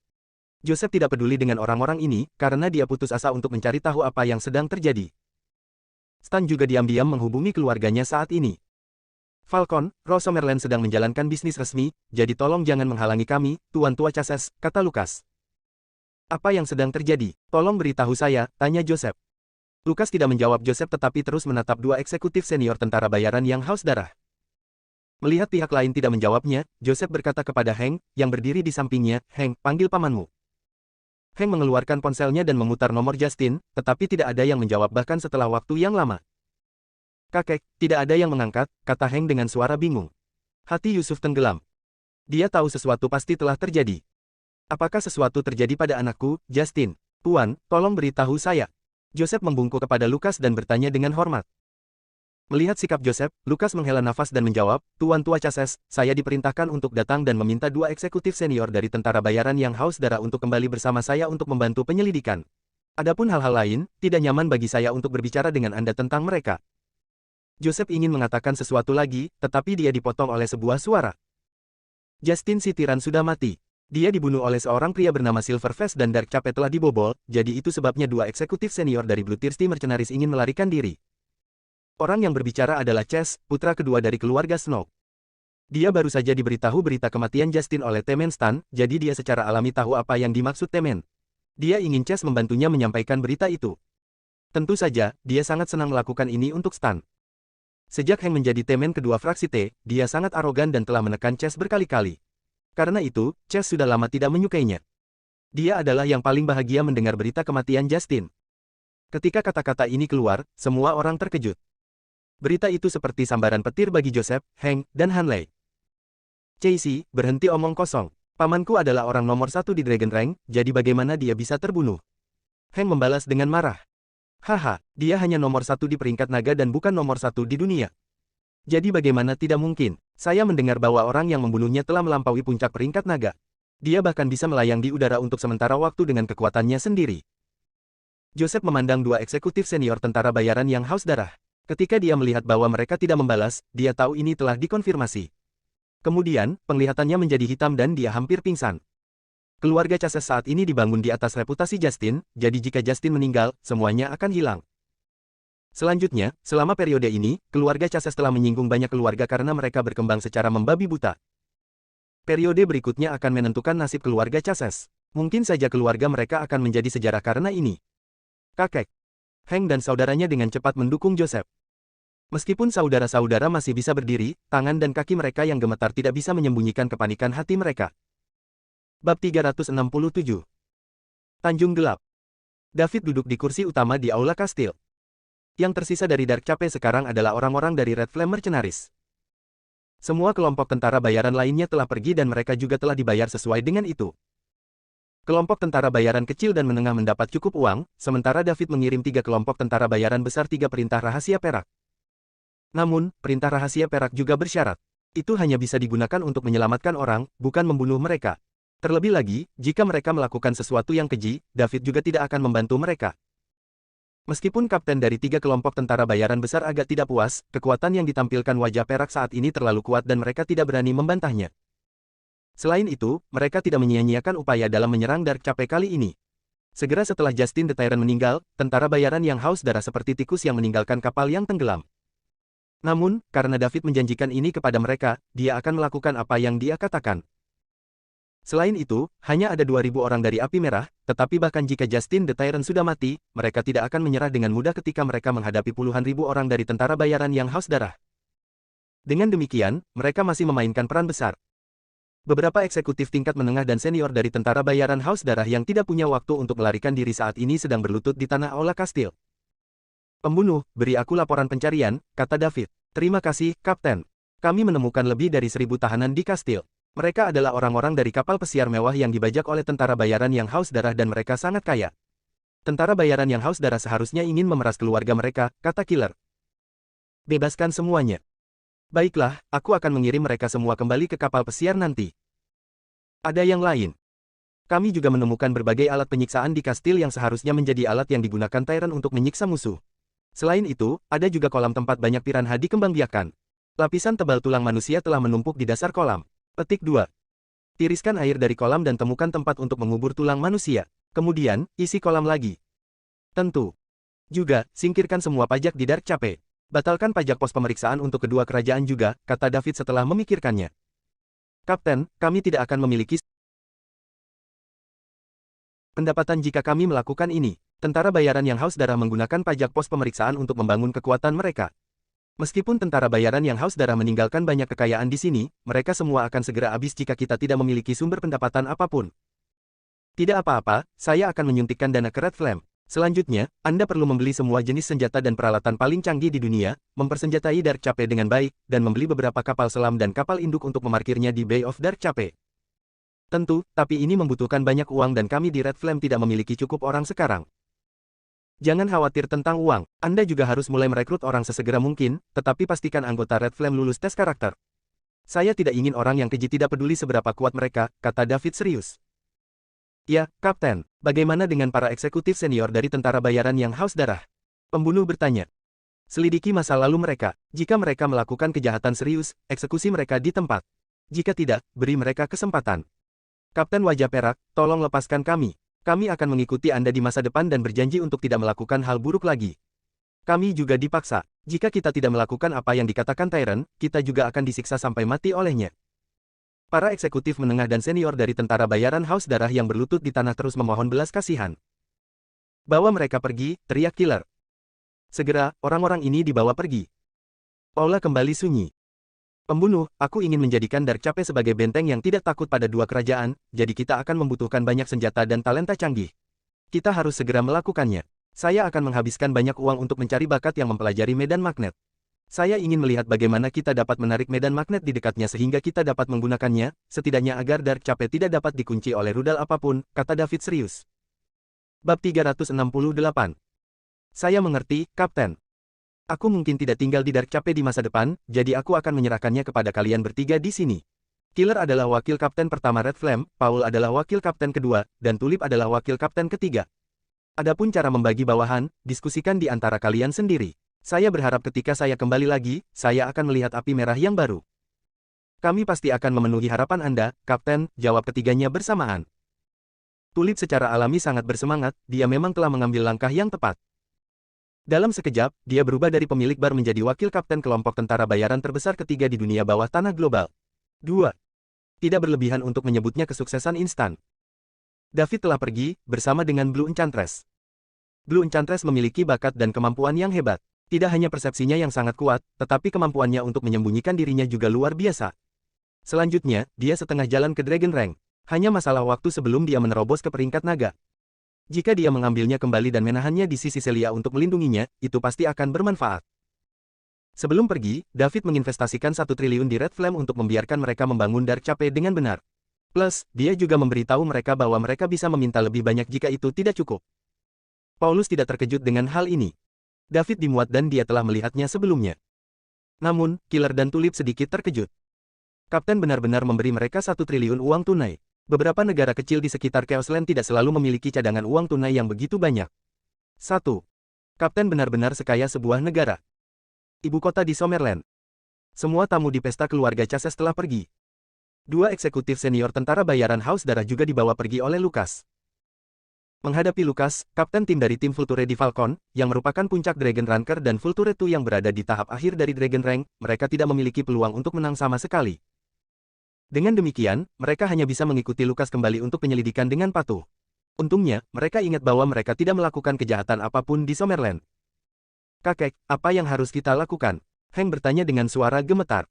Joseph tidak peduli dengan orang-orang ini, karena dia putus asa untuk mencari tahu apa yang sedang terjadi. Stan juga diam-diam menghubungi keluarganya saat ini. Falcon, Rosemerland sedang menjalankan bisnis resmi, jadi tolong jangan menghalangi kami, Tuan Tua Chases, kata Lukas. Apa yang sedang terjadi? Tolong beritahu saya, tanya Joseph. Lukas tidak menjawab Joseph tetapi terus menatap dua eksekutif senior tentara bayaran yang haus darah. Melihat pihak lain tidak menjawabnya, Joseph berkata kepada Hank, yang berdiri di sampingnya, Hank, panggil pamanmu. Hank mengeluarkan ponselnya dan memutar nomor Justin, tetapi tidak ada yang menjawab bahkan setelah waktu yang lama. Kakek, tidak ada yang mengangkat, kata Hank dengan suara bingung. Hati Yusuf tenggelam. Dia tahu sesuatu pasti telah terjadi. Apakah sesuatu terjadi pada anakku, Justin? Tuan, tolong beritahu saya. Joseph membungkuk kepada Lukas dan bertanya dengan hormat. Melihat sikap Joseph, Lukas menghela nafas dan menjawab, Tuan Tua Chases, saya diperintahkan untuk datang dan meminta dua eksekutif senior dari tentara bayaran yang haus darah untuk kembali bersama saya untuk membantu penyelidikan. Adapun hal-hal lain, tidak nyaman bagi saya untuk berbicara dengan Anda tentang mereka. Joseph ingin mengatakan sesuatu lagi, tetapi dia dipotong oleh sebuah suara. Justin si tiran sudah mati. Dia dibunuh oleh seorang pria bernama Silverface dan Dark Cape telah dibobol, jadi itu sebabnya dua eksekutif senior dari Blue Thirsty Mercenaries ingin melarikan diri. Orang yang berbicara adalah Chase, putra kedua dari keluarga Snow. Dia baru saja diberitahu berita kematian Justin oleh Temen Stan, jadi dia secara alami tahu apa yang dimaksud Temen. Dia ingin Chase membantunya menyampaikan berita itu. Tentu saja, dia sangat senang melakukan ini untuk Stan. Sejak Hank menjadi temen kedua fraksi T, dia sangat arogan dan telah menekan Chase berkali-kali. Karena itu, Chase sudah lama tidak menyukainya. Dia adalah yang paling bahagia mendengar berita kematian Justin. Ketika kata-kata ini keluar, semua orang terkejut. Berita itu seperti sambaran petir bagi Joseph, Hank, dan Hanley. Casey, berhenti omong kosong. Pamanku adalah orang nomor satu di Dragon Rank, jadi bagaimana dia bisa terbunuh? Hank membalas dengan marah. Haha, dia hanya nomor satu di peringkat naga dan bukan nomor satu di dunia. Jadi bagaimana tidak mungkin? Saya mendengar bahwa orang yang membunuhnya telah melampaui puncak peringkat naga. Dia bahkan bisa melayang di udara untuk sementara waktu dengan kekuatannya sendiri. Joseph memandang dua eksekutif senior tentara bayaran yang haus darah. Ketika dia melihat bahwa mereka tidak membalas, dia tahu ini telah dikonfirmasi. Kemudian, penglihatannya menjadi hitam dan dia hampir pingsan. Keluarga Chases saat ini dibangun di atas reputasi Justin, jadi jika Justin meninggal, semuanya akan hilang. Selanjutnya, selama periode ini, keluarga Chases telah menyinggung banyak keluarga karena mereka berkembang secara membabi buta. Periode berikutnya akan menentukan nasib keluarga Chases. Mungkin saja keluarga mereka akan menjadi sejarah karena ini. Kakek, Hank dan saudaranya dengan cepat mendukung Joseph. Meskipun saudara-saudara masih bisa berdiri, tangan dan kaki mereka yang gemetar tidak bisa menyembunyikan kepanikan hati mereka. Bab 367. Tanjung Gelap. David duduk di kursi utama di aula kastil. Yang tersisa dari Dark Cape sekarang adalah orang-orang dari Red Flame Mercenaries. Semua kelompok tentara bayaran lainnya telah pergi dan mereka juga telah dibayar sesuai dengan itu. Kelompok tentara bayaran kecil dan menengah mendapat cukup uang, sementara David mengirim 3 kelompok tentara bayaran besar 3 perintah rahasia perak. Namun, perintah rahasia perak juga bersyarat. Itu hanya bisa digunakan untuk menyelamatkan orang, bukan membunuh mereka. Terlebih lagi, jika mereka melakukan sesuatu yang keji, David juga tidak akan membantu mereka. Meskipun kapten dari 3 kelompok tentara bayaran besar agak tidak puas, kekuatan yang ditampilkan wajah perak saat ini terlalu kuat dan mereka tidak berani membantahnya. Selain itu, mereka tidak menyia-nyiakan upaya dalam menyerang Dark Cape kali ini. Segera setelah Justin the Tyrant meninggal, tentara bayaran yang haus darah seperti tikus yang meninggalkan kapal yang tenggelam. Namun, karena David menjanjikan ini kepada mereka, dia akan melakukan apa yang dia katakan. Selain itu, hanya ada 2.000 orang dari Api Merah, tetapi bahkan jika Justin the Tyrant sudah mati, mereka tidak akan menyerah dengan mudah ketika mereka menghadapi puluhan ribu orang dari tentara bayaran yang haus darah. Dengan demikian, mereka masih memainkan peran besar. Beberapa eksekutif tingkat menengah dan senior dari tentara bayaran haus darah yang tidak punya waktu untuk melarikan diri saat ini sedang berlutut di tanah aula kastil. Pembunuh, beri aku laporan pencarian, kata David. Terima kasih, Kapten. Kami menemukan lebih dari 1.000 tahanan di kastil. Mereka adalah orang-orang dari kapal pesiar mewah yang dibajak oleh tentara bayaran yang haus darah dan mereka sangat kaya. Tentara bayaran yang haus darah seharusnya ingin memeras keluarga mereka, kata Killer. Bebaskan semuanya. Baiklah, aku akan mengirim mereka semua kembali ke kapal pesiar nanti. Ada yang lain. Kami juga menemukan berbagai alat penyiksaan di kastil yang seharusnya menjadi alat yang digunakan Tyrant untuk menyiksa musuh. Selain itu, ada juga kolam tempat banyak piranha dikembangbiakkan. Lapisan tebal tulang manusia telah menumpuk di dasar kolam. Petik 2. Tiriskan air dari kolam dan temukan tempat untuk mengubur tulang manusia. Kemudian, isi kolam lagi. Tentu. Juga, singkirkan semua pajak di Dark Cape. Batalkan pajak pos pemeriksaan untuk kedua kerajaan juga, kata David setelah memikirkannya. Kapten, kami tidak akan memiliki pendapatan jika kami melakukan ini. Tentara bayaran yang haus darah menggunakan pajak pos pemeriksaan untuk membangun kekuatan mereka. Meskipun tentara bayaran yang haus darah meninggalkan banyak kekayaan di sini, mereka semua akan segera habis jika kita tidak memiliki sumber pendapatan apapun. Tidak apa-apa, saya akan menyuntikkan dana ke Red Flame. Selanjutnya, Anda perlu membeli semua jenis senjata dan peralatan paling canggih di dunia, mempersenjatai Dark Cape dengan baik, dan membeli beberapa kapal selam dan kapal induk untuk memarkirnya di Bay of Dark Cape. Tentu, tapi ini membutuhkan banyak uang dan kami di Red Flame tidak memiliki cukup orang sekarang. Jangan khawatir tentang uang, Anda juga harus mulai merekrut orang sesegera mungkin, tetapi pastikan anggota Red Flame lulus tes karakter. Saya tidak ingin orang yang keji tidak peduli seberapa kuat mereka, kata David serius. Ya, Kapten, bagaimana dengan para eksekutif senior dari tentara bayaran yang haus darah? Pembunuh bertanya. Selidiki masa lalu mereka, jika mereka melakukan kejahatan serius, eksekusi mereka di tempat. Jika tidak, beri mereka kesempatan. Kapten wajah perak, tolong lepaskan kami. Kami akan mengikuti Anda di masa depan dan berjanji untuk tidak melakukan hal buruk lagi. Kami juga dipaksa. Jika kita tidak melakukan apa yang dikatakan Tyrant, kita juga akan disiksa sampai mati olehnya. Para eksekutif menengah dan senior dari tentara bayaran haus darah yang berlutut di tanah terus memohon belas kasihan. Bawa mereka pergi, teriak Killer. Segera, orang-orang ini dibawa pergi. Paula kembali sunyi. Pembunuh, aku ingin menjadikan Dark Cape sebagai benteng yang tidak takut pada dua kerajaan, jadi kita akan membutuhkan banyak senjata dan talenta canggih. Kita harus segera melakukannya. Saya akan menghabiskan banyak uang untuk mencari bakat yang mempelajari medan magnet. Saya ingin melihat bagaimana kita dapat menarik medan magnet di dekatnya sehingga kita dapat menggunakannya, setidaknya agar Dark Cape tidak dapat dikunci oleh rudal apapun, kata David serius. Bab 368. Saya mengerti, Kapten. Aku mungkin tidak tinggal di Dark Cape di masa depan, jadi aku akan menyerahkannya kepada kalian bertiga di sini. Killer adalah wakil kapten pertama Red Flame, Paul adalah wakil kapten kedua, dan Tulip adalah wakil kapten ketiga. Adapun cara membagi bawahan, diskusikan di antara kalian sendiri. Saya berharap ketika saya kembali lagi, saya akan melihat api merah yang baru. Kami pasti akan memenuhi harapan Anda, Kapten, jawab ketiganya bersamaan. Tulip secara alami sangat bersemangat, dia memang telah mengambil langkah yang tepat. Dalam sekejap, dia berubah dari pemilik bar menjadi wakil kapten kelompok tentara bayaran terbesar ketiga di dunia bawah tanah global. 2. Tidak berlebihan untuk menyebutnya kesuksesan instan. David telah pergi, bersama dengan Blue Enchantress. Blue Enchantress memiliki bakat dan kemampuan yang hebat. Tidak hanya persepsinya yang sangat kuat, tetapi kemampuannya untuk menyembunyikan dirinya juga luar biasa. Selanjutnya, dia setengah jalan ke Dragon Rank. Hanya masalah waktu sebelum dia menerobos ke peringkat naga. Jika dia mengambilnya kembali dan menahannya di sisi Celia untuk melindunginya, itu pasti akan bermanfaat. Sebelum pergi, David menginvestasikan 1 triliun di Red Flame untuk membiarkan mereka membangun Dark Cape dengan benar. Plus, dia juga memberitahu mereka bahwa mereka bisa meminta lebih banyak jika itu tidak cukup. Paulus tidak terkejut dengan hal ini. David dimuat dan dia telah melihatnya sebelumnya. Namun, Killer dan Tulip sedikit terkejut. Kapten benar-benar memberi mereka 1 triliun uang tunai. Beberapa negara kecil di sekitar Chaosland tidak selalu memiliki cadangan uang tunai yang begitu banyak. 1. Kapten benar-benar sekaya sebuah negara. Ibu kota di Summerland. Semua tamu di pesta keluarga Chases telah pergi. 2 eksekutif senior tentara bayaran haus darah juga dibawa pergi oleh Lucas. Menghadapi Lucas, kapten tim dari tim Vulture di Falcon, yang merupakan puncak Dragon Ranker dan Vulture 2 yang berada di tahap akhir dari Dragon Rank, mereka tidak memiliki peluang untuk menang sama sekali. Dengan demikian, mereka hanya bisa mengikuti Lucas kembali untuk penyelidikan dengan patuh. Untungnya, mereka ingat bahwa mereka tidak melakukan kejahatan apapun di Summerland. Kakek, apa yang harus kita lakukan? Hank bertanya dengan suara gemetar.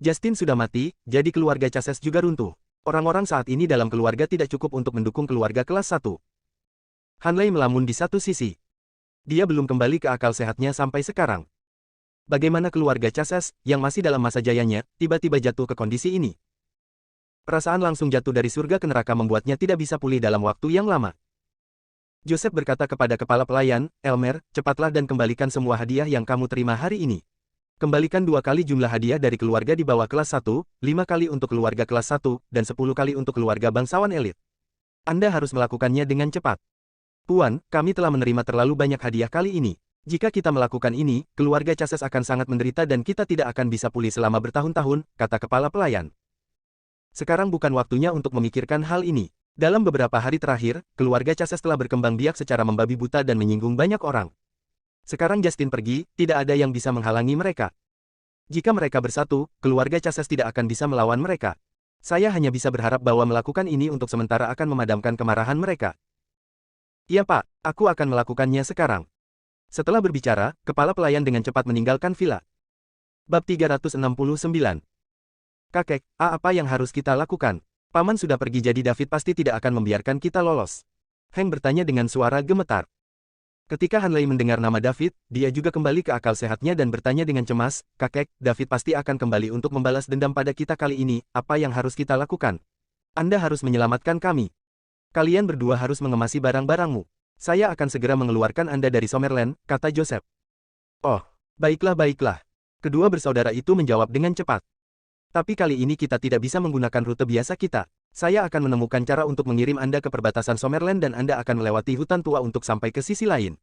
Justin sudah mati, jadi keluarga Chases juga runtuh. Orang-orang saat ini dalam keluarga tidak cukup untuk mendukung keluarga kelas 1. Hanley melamun di satu sisi. Dia belum kembali ke akal sehatnya sampai sekarang. Bagaimana keluarga Chases, yang masih dalam masa jayanya, tiba-tiba jatuh ke kondisi ini? Perasaan langsung jatuh dari surga ke neraka membuatnya tidak bisa pulih dalam waktu yang lama. Joseph berkata kepada kepala pelayan, Elmer, cepatlah dan kembalikan semua hadiah yang kamu terima hari ini. Kembalikan 2 kali jumlah hadiah dari keluarga di bawah kelas 1, 5 kali untuk keluarga kelas 1, dan 10 kali untuk keluarga bangsawan elit. Anda harus melakukannya dengan cepat. Tuan, kami telah menerima terlalu banyak hadiah kali ini. Jika kita melakukan ini, keluarga Chases akan sangat menderita dan kita tidak akan bisa pulih selama bertahun-tahun, kata kepala pelayan. Sekarang bukan waktunya untuk memikirkan hal ini. Dalam beberapa hari terakhir, keluarga Chases telah berkembang biak secara membabi buta dan menyinggung banyak orang. Sekarang Justin pergi, tidak ada yang bisa menghalangi mereka. Jika mereka bersatu, keluarga Chases tidak akan bisa melawan mereka. Saya hanya bisa berharap bahwa melakukan ini untuk sementara akan memadamkan kemarahan mereka. Iya Pak, aku akan melakukannya sekarang. Setelah berbicara, kepala pelayan dengan cepat meninggalkan villa. Bab 369. Kakek, apa yang harus kita lakukan? Paman sudah pergi jadi David pasti tidak akan membiarkan kita lolos. Hank bertanya dengan suara gemetar. Ketika Hanley mendengar nama David, dia juga kembali ke akal sehatnya dan bertanya dengan cemas, kakek, David pasti akan kembali untuk membalas dendam pada kita kali ini, apa yang harus kita lakukan? Anda harus menyelamatkan kami. Kalian berdua harus mengemasi barang-barangmu. Saya akan segera mengeluarkan Anda dari Summerland, kata Joseph. Oh, baiklah. Kedua bersaudara itu menjawab dengan cepat. Tapi kali ini kita tidak bisa menggunakan rute biasa kita. Saya akan menemukan cara untuk mengirim Anda ke perbatasan Summerland dan Anda akan melewati hutan tua untuk sampai ke sisi lain.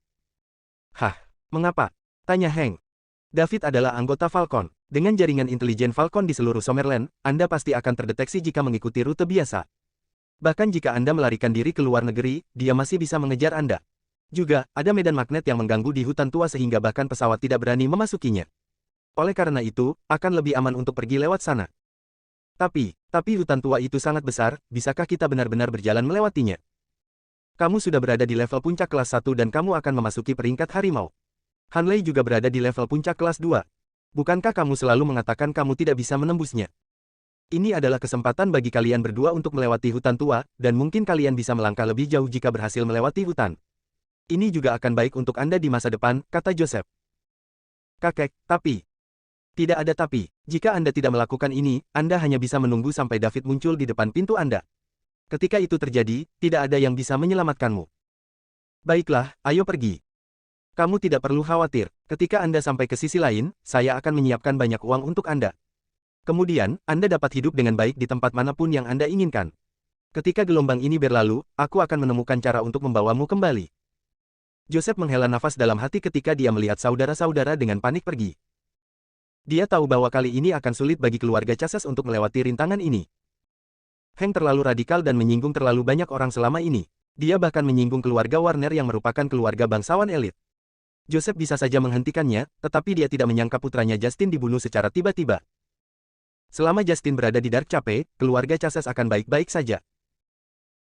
Hah, mengapa? Tanya Hank. David adalah anggota Falcon. Dengan jaringan intelijen Falcon di seluruh Summerland, Anda pasti akan terdeteksi jika mengikuti rute biasa. Bahkan jika Anda melarikan diri ke luar negeri, dia masih bisa mengejar Anda. Juga, ada medan magnet yang mengganggu di hutan tua sehingga bahkan pesawat tidak berani memasukinya. Oleh karena itu, akan lebih aman untuk pergi lewat sana. Tapi hutan tua itu sangat besar, bisakah kita benar-benar berjalan melewatinya? Kamu sudah berada di level puncak kelas 1 dan kamu akan memasuki peringkat harimau. Hanley juga berada di level puncak kelas 2. Bukankah kamu selalu mengatakan kamu tidak bisa menembusnya? Ini adalah kesempatan bagi kalian berdua untuk melewati hutan tua, dan mungkin kalian bisa melangkah lebih jauh jika berhasil melewati hutan. Ini juga akan baik untuk Anda di masa depan, kata Joseph. Kakek, tapi... Tidak ada tapi. Jika Anda tidak melakukan ini, Anda hanya bisa menunggu sampai David muncul di depan pintu Anda. Ketika itu terjadi, tidak ada yang bisa menyelamatkanmu. Baiklah, ayo pergi. Kamu tidak perlu khawatir. Ketika Anda sampai ke sisi lain, saya akan menyiapkan banyak uang untuk Anda. Kemudian, Anda dapat hidup dengan baik di tempat manapun yang Anda inginkan. Ketika gelombang ini berlalu, aku akan menemukan cara untuk membawamu kembali. Joseph menghela nafas dalam hati ketika dia melihat saudara-saudara dengan panik pergi. Dia tahu bahwa kali ini akan sulit bagi keluarga Chases untuk melewati rintangan ini. Hank terlalu radikal dan menyinggung terlalu banyak orang selama ini. Dia bahkan menyinggung keluarga Warner yang merupakan keluarga bangsawan elit. Joseph bisa saja menghentikannya, tetapi dia tidak menyangka putranya Justin dibunuh secara tiba-tiba. Selama Justin berada di Dark Cape, keluarga Chases akan baik-baik saja.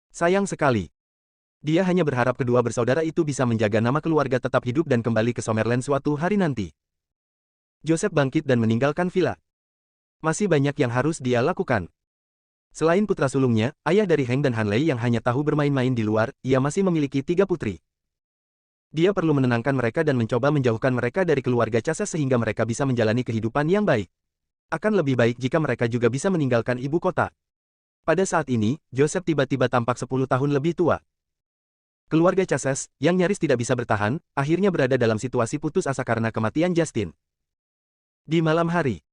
Sayang sekali. Dia hanya berharap kedua bersaudara itu bisa menjaga nama keluarga tetap hidup dan kembali ke Summerland suatu hari nanti. Joseph bangkit dan meninggalkan villa. Masih banyak yang harus dia lakukan. Selain putra sulungnya, ayah dari Hank dan Hanley yang hanya tahu bermain-main di luar, ia masih memiliki 3 putri. Dia perlu menenangkan mereka dan mencoba menjauhkan mereka dari keluarga Chases sehingga mereka bisa menjalani kehidupan yang baik. Akan lebih baik jika mereka juga bisa meninggalkan ibu kota. Pada saat ini, Joseph tiba-tiba tampak 10 tahun lebih tua. Keluarga Chases, yang nyaris tidak bisa bertahan, akhirnya berada dalam situasi putus asa karena kematian Justin. Di malam hari,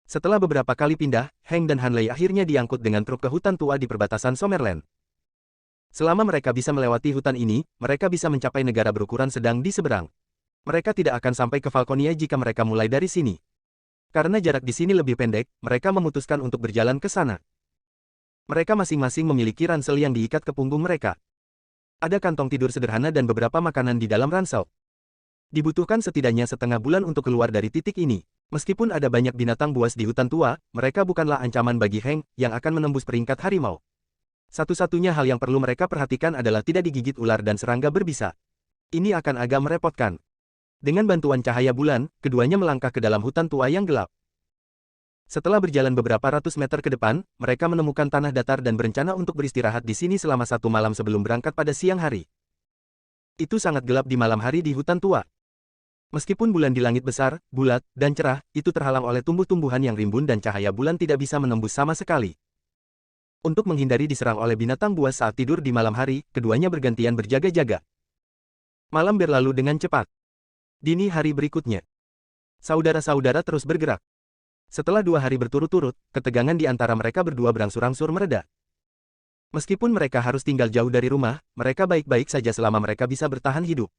setelah beberapa kali pindah, Hank dan Hanley akhirnya diangkut dengan truk ke hutan tua di perbatasan Summerland. Selama mereka bisa melewati hutan ini, mereka bisa mencapai negara berukuran sedang di seberang. Mereka tidak akan sampai ke Falconia jika mereka mulai dari sini. Karena jarak di sini lebih pendek, mereka memutuskan untuk berjalan ke sana. Mereka masing-masing memiliki ransel yang diikat ke punggung mereka. Ada kantong tidur sederhana dan beberapa makanan di dalam ransel. Dibutuhkan setidaknya setengah bulan untuk keluar dari titik ini. Meskipun ada banyak binatang buas di hutan tua, mereka bukanlah ancaman bagi Hank yang akan menembus peringkat harimau. Satu-satunya hal yang perlu mereka perhatikan adalah tidak digigit ular dan serangga berbisa. Ini akan agak merepotkan. Dengan bantuan cahaya bulan, keduanya melangkah ke dalam hutan tua yang gelap. Setelah berjalan beberapa ratus meter ke depan, mereka menemukan tanah datar dan berencana untuk beristirahat di sini selama 1 malam sebelum berangkat pada siang hari. Itu sangat gelap di malam hari di hutan tua. Meskipun bulan di langit besar, bulat, dan cerah, itu terhalang oleh tumbuh-tumbuhan yang rimbun dan cahaya bulan tidak bisa menembus sama sekali. Untuk menghindari diserang oleh binatang buas saat tidur di malam hari, keduanya bergantian berjaga-jaga. Malam berlalu dengan cepat. Dini hari berikutnya. Saudara-saudara terus bergerak. Setelah 2 hari berturut-turut, ketegangan di antara mereka berdua berangsur-angsur mereda. Meskipun mereka harus tinggal jauh dari rumah, mereka baik-baik saja selama mereka bisa bertahan hidup.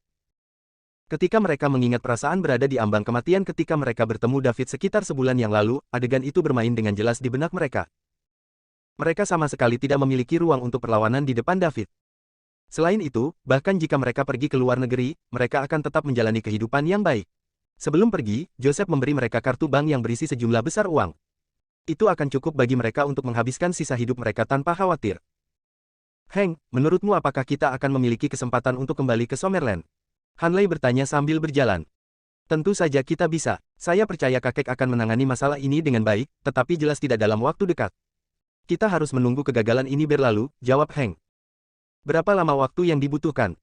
Ketika mereka mengingat perasaan berada di ambang kematian ketika mereka bertemu David sekitar sebulan yang lalu, adegan itu bermain dengan jelas di benak mereka. Mereka sama sekali tidak memiliki ruang untuk perlawanan di depan David. Selain itu, bahkan jika mereka pergi ke luar negeri, mereka akan tetap menjalani kehidupan yang baik. Sebelum pergi, Joseph memberi mereka kartu bank yang berisi sejumlah besar uang. Itu akan cukup bagi mereka untuk menghabiskan sisa hidup mereka tanpa khawatir. Hank, menurutmu apakah kita akan memiliki kesempatan untuk kembali ke Summerland? Hanley bertanya sambil berjalan. Tentu saja kita bisa. Saya percaya kakek akan menangani masalah ini dengan baik, tetapi jelas tidak dalam waktu dekat. Kita harus menunggu kegagalan ini berlalu, jawab Hank. Berapa lama waktu yang dibutuhkan?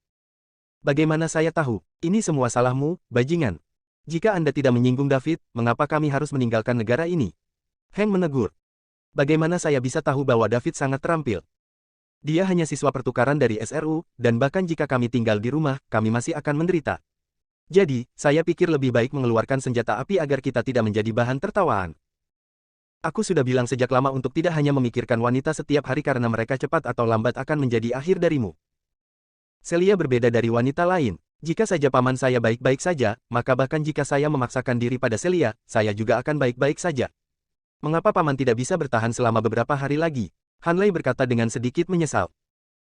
Bagaimana saya tahu? Ini semua salahmu, bajingan. Jika Anda tidak menyinggung David, mengapa kami harus meninggalkan negara ini? Hank menegur. Bagaimana saya bisa tahu bahwa David sangat terampil? Dia hanya siswa pertukaran dari SRU, dan bahkan jika kami tinggal di rumah, kami masih akan menderita. Jadi, saya pikir lebih baik mengeluarkan senjata api agar kita tidak menjadi bahan tertawaan. Aku sudah bilang sejak lama untuk tidak hanya memikirkan wanita setiap hari karena mereka cepat atau lambat akan menjadi akhir darimu. Celia berbeda dari wanita lain. Jika saja paman saya baik-baik saja, maka bahkan jika saya memaksakan diri pada Celia, saya juga akan baik-baik saja. Mengapa paman tidak bisa bertahan selama beberapa hari lagi? Hanley berkata dengan sedikit menyesal.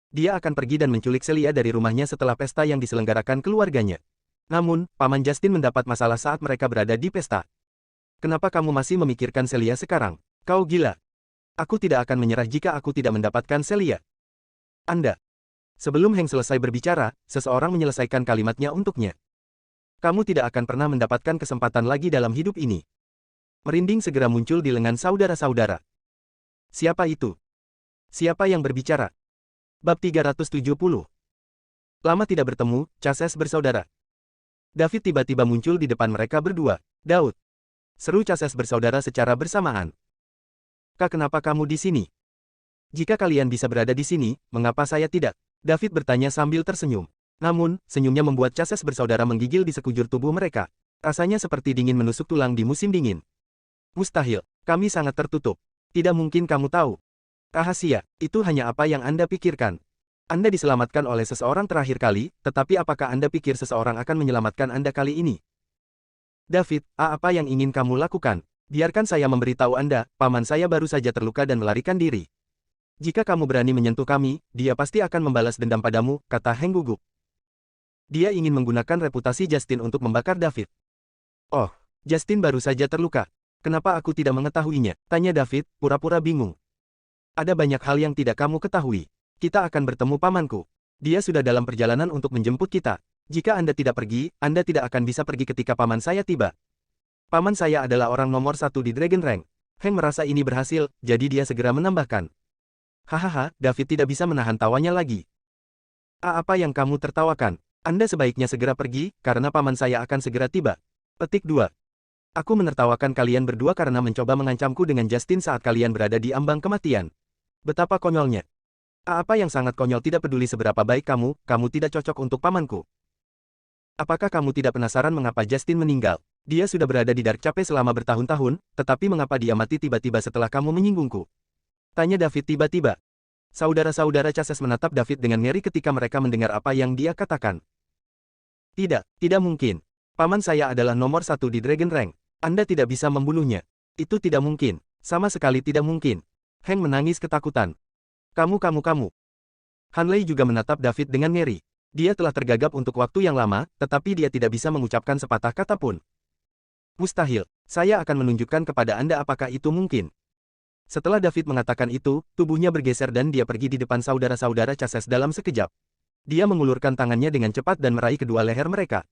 Dia akan pergi dan menculik Celia dari rumahnya setelah pesta yang diselenggarakan keluarganya. Namun, paman Justin mendapat masalah saat mereka berada di pesta. Kenapa kamu masih memikirkan Celia sekarang? Kau gila. Aku tidak akan menyerah jika aku tidak mendapatkan Celia. Anda. Sebelum Hank selesai berbicara, seseorang menyelesaikan kalimatnya untuknya. Kamu tidak akan pernah mendapatkan kesempatan lagi dalam hidup ini. Merinding segera muncul di lengan saudara-saudara. Siapa itu? Siapa yang berbicara? Bab 370. Lama tidak bertemu, Chases bersaudara. David tiba-tiba muncul di depan mereka berdua. Daud. Seru Chases bersaudara secara bersamaan. Kak, kenapa kamu di sini? Jika kalian bisa berada di sini, mengapa saya tidak? David bertanya sambil tersenyum. Namun, senyumnya membuat Chases bersaudara menggigil di sekujur tubuh mereka. Rasanya seperti dingin menusuk tulang di musim dingin. Mustahil, kami sangat tertutup. Tidak mungkin kamu tahu. Rahasia, itu hanya apa yang Anda pikirkan. Anda diselamatkan oleh seseorang terakhir kali, tetapi apakah Anda pikir seseorang akan menyelamatkan Anda kali ini? David, apa yang ingin kamu lakukan? Biarkan saya memberitahu Anda, paman saya baru saja terluka dan melarikan diri. Jika kamu berani menyentuh kami, dia pasti akan membalas dendam padamu, kata Hank gugup. Dia ingin menggunakan reputasi Justin untuk membakar David. Oh, Justin baru saja terluka. Kenapa aku tidak mengetahuinya? Tanya David, pura-pura bingung. Ada banyak hal yang tidak kamu ketahui. Kita akan bertemu pamanku. Dia sudah dalam perjalanan untuk menjemput kita. Jika Anda tidak pergi, Anda tidak akan bisa pergi ketika paman saya tiba. Paman saya adalah orang nomor 1 di Dragon Rank. Hank merasa ini berhasil, jadi dia segera menambahkan. Hahaha, David tidak bisa menahan tawanya lagi. Apa yang kamu tertawakan? Anda sebaiknya segera pergi, karena paman saya akan segera tiba. Petik 2. Aku menertawakan kalian berdua karena mencoba mengancamku dengan Justin saat kalian berada di ambang kematian. Betapa konyolnya. Apa yang sangat konyol, tidak peduli seberapa baik kamu tidak cocok untuk pamanku. Apakah kamu tidak penasaran mengapa Justin meninggal? Dia sudah berada di Dark Cape selama bertahun-tahun, tetapi mengapa dia mati tiba-tiba setelah kamu menyinggungku? Tanya David tiba-tiba. Saudara-saudara Chases menatap David dengan ngeri ketika mereka mendengar apa yang dia katakan. Tidak mungkin. Paman saya adalah nomor 1 di Dragon Rank. Anda tidak bisa membunuhnya. Itu tidak mungkin. Sama sekali tidak mungkin. Hank menangis ketakutan. Kamu. Hanley juga menatap David dengan ngeri. Dia telah tergagap untuk waktu yang lama, tetapi dia tidak bisa mengucapkan sepatah kata pun. Mustahil. Saya akan menunjukkan kepada Anda apakah itu mungkin. Setelah David mengatakan itu, tubuhnya bergeser dan dia pergi di depan saudara-saudara Chases dalam sekejap. Dia mengulurkan tangannya dengan cepat dan meraih kedua leher mereka.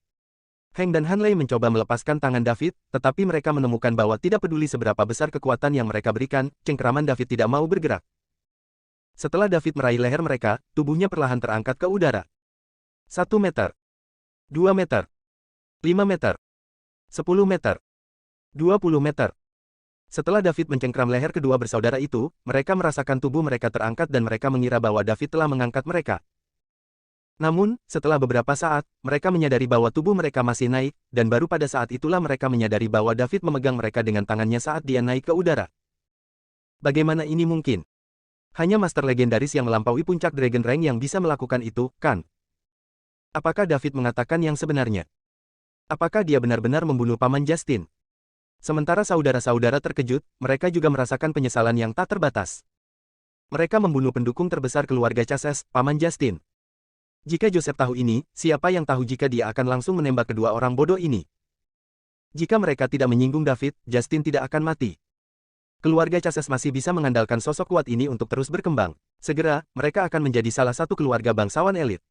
Hank dan Hanley mencoba melepaskan tangan David, tetapi mereka menemukan bahwa tidak peduli seberapa besar kekuatan yang mereka berikan, cengkeraman David tidak mau bergerak. Setelah David meraih leher mereka, tubuhnya perlahan terangkat ke udara. 1 meter. 2 meter. 5 meter. 10 meter. 20 meter. Setelah David mencengkram leher kedua bersaudara itu, mereka merasakan tubuh mereka terangkat dan mereka mengira bahwa David telah mengangkat mereka. Namun, setelah beberapa saat, mereka menyadari bahwa tubuh mereka masih naik, dan baru pada saat itulah mereka menyadari bahwa David memegang mereka dengan tangannya saat dia naik ke udara. Bagaimana ini mungkin? Hanya master legendaris yang melampaui puncak Dragon Rank yang bisa melakukan itu, kan? Apakah David mengatakan yang sebenarnya? Apakah dia benar-benar membunuh Paman Justin? Sementara saudara-saudara terkejut, mereka juga merasakan penyesalan yang tak terbatas. Mereka membunuh pendukung terbesar keluarga Chases, Paman Justin. Jika Joseph tahu ini, siapa yang tahu jika dia akan langsung menembak kedua orang bodoh ini? Jika mereka tidak menyinggung David, Justin tidak akan mati. Keluarga Chases masih bisa mengandalkan sosok kuat ini untuk terus berkembang. Segera, mereka akan menjadi salah satu keluarga bangsawan elit.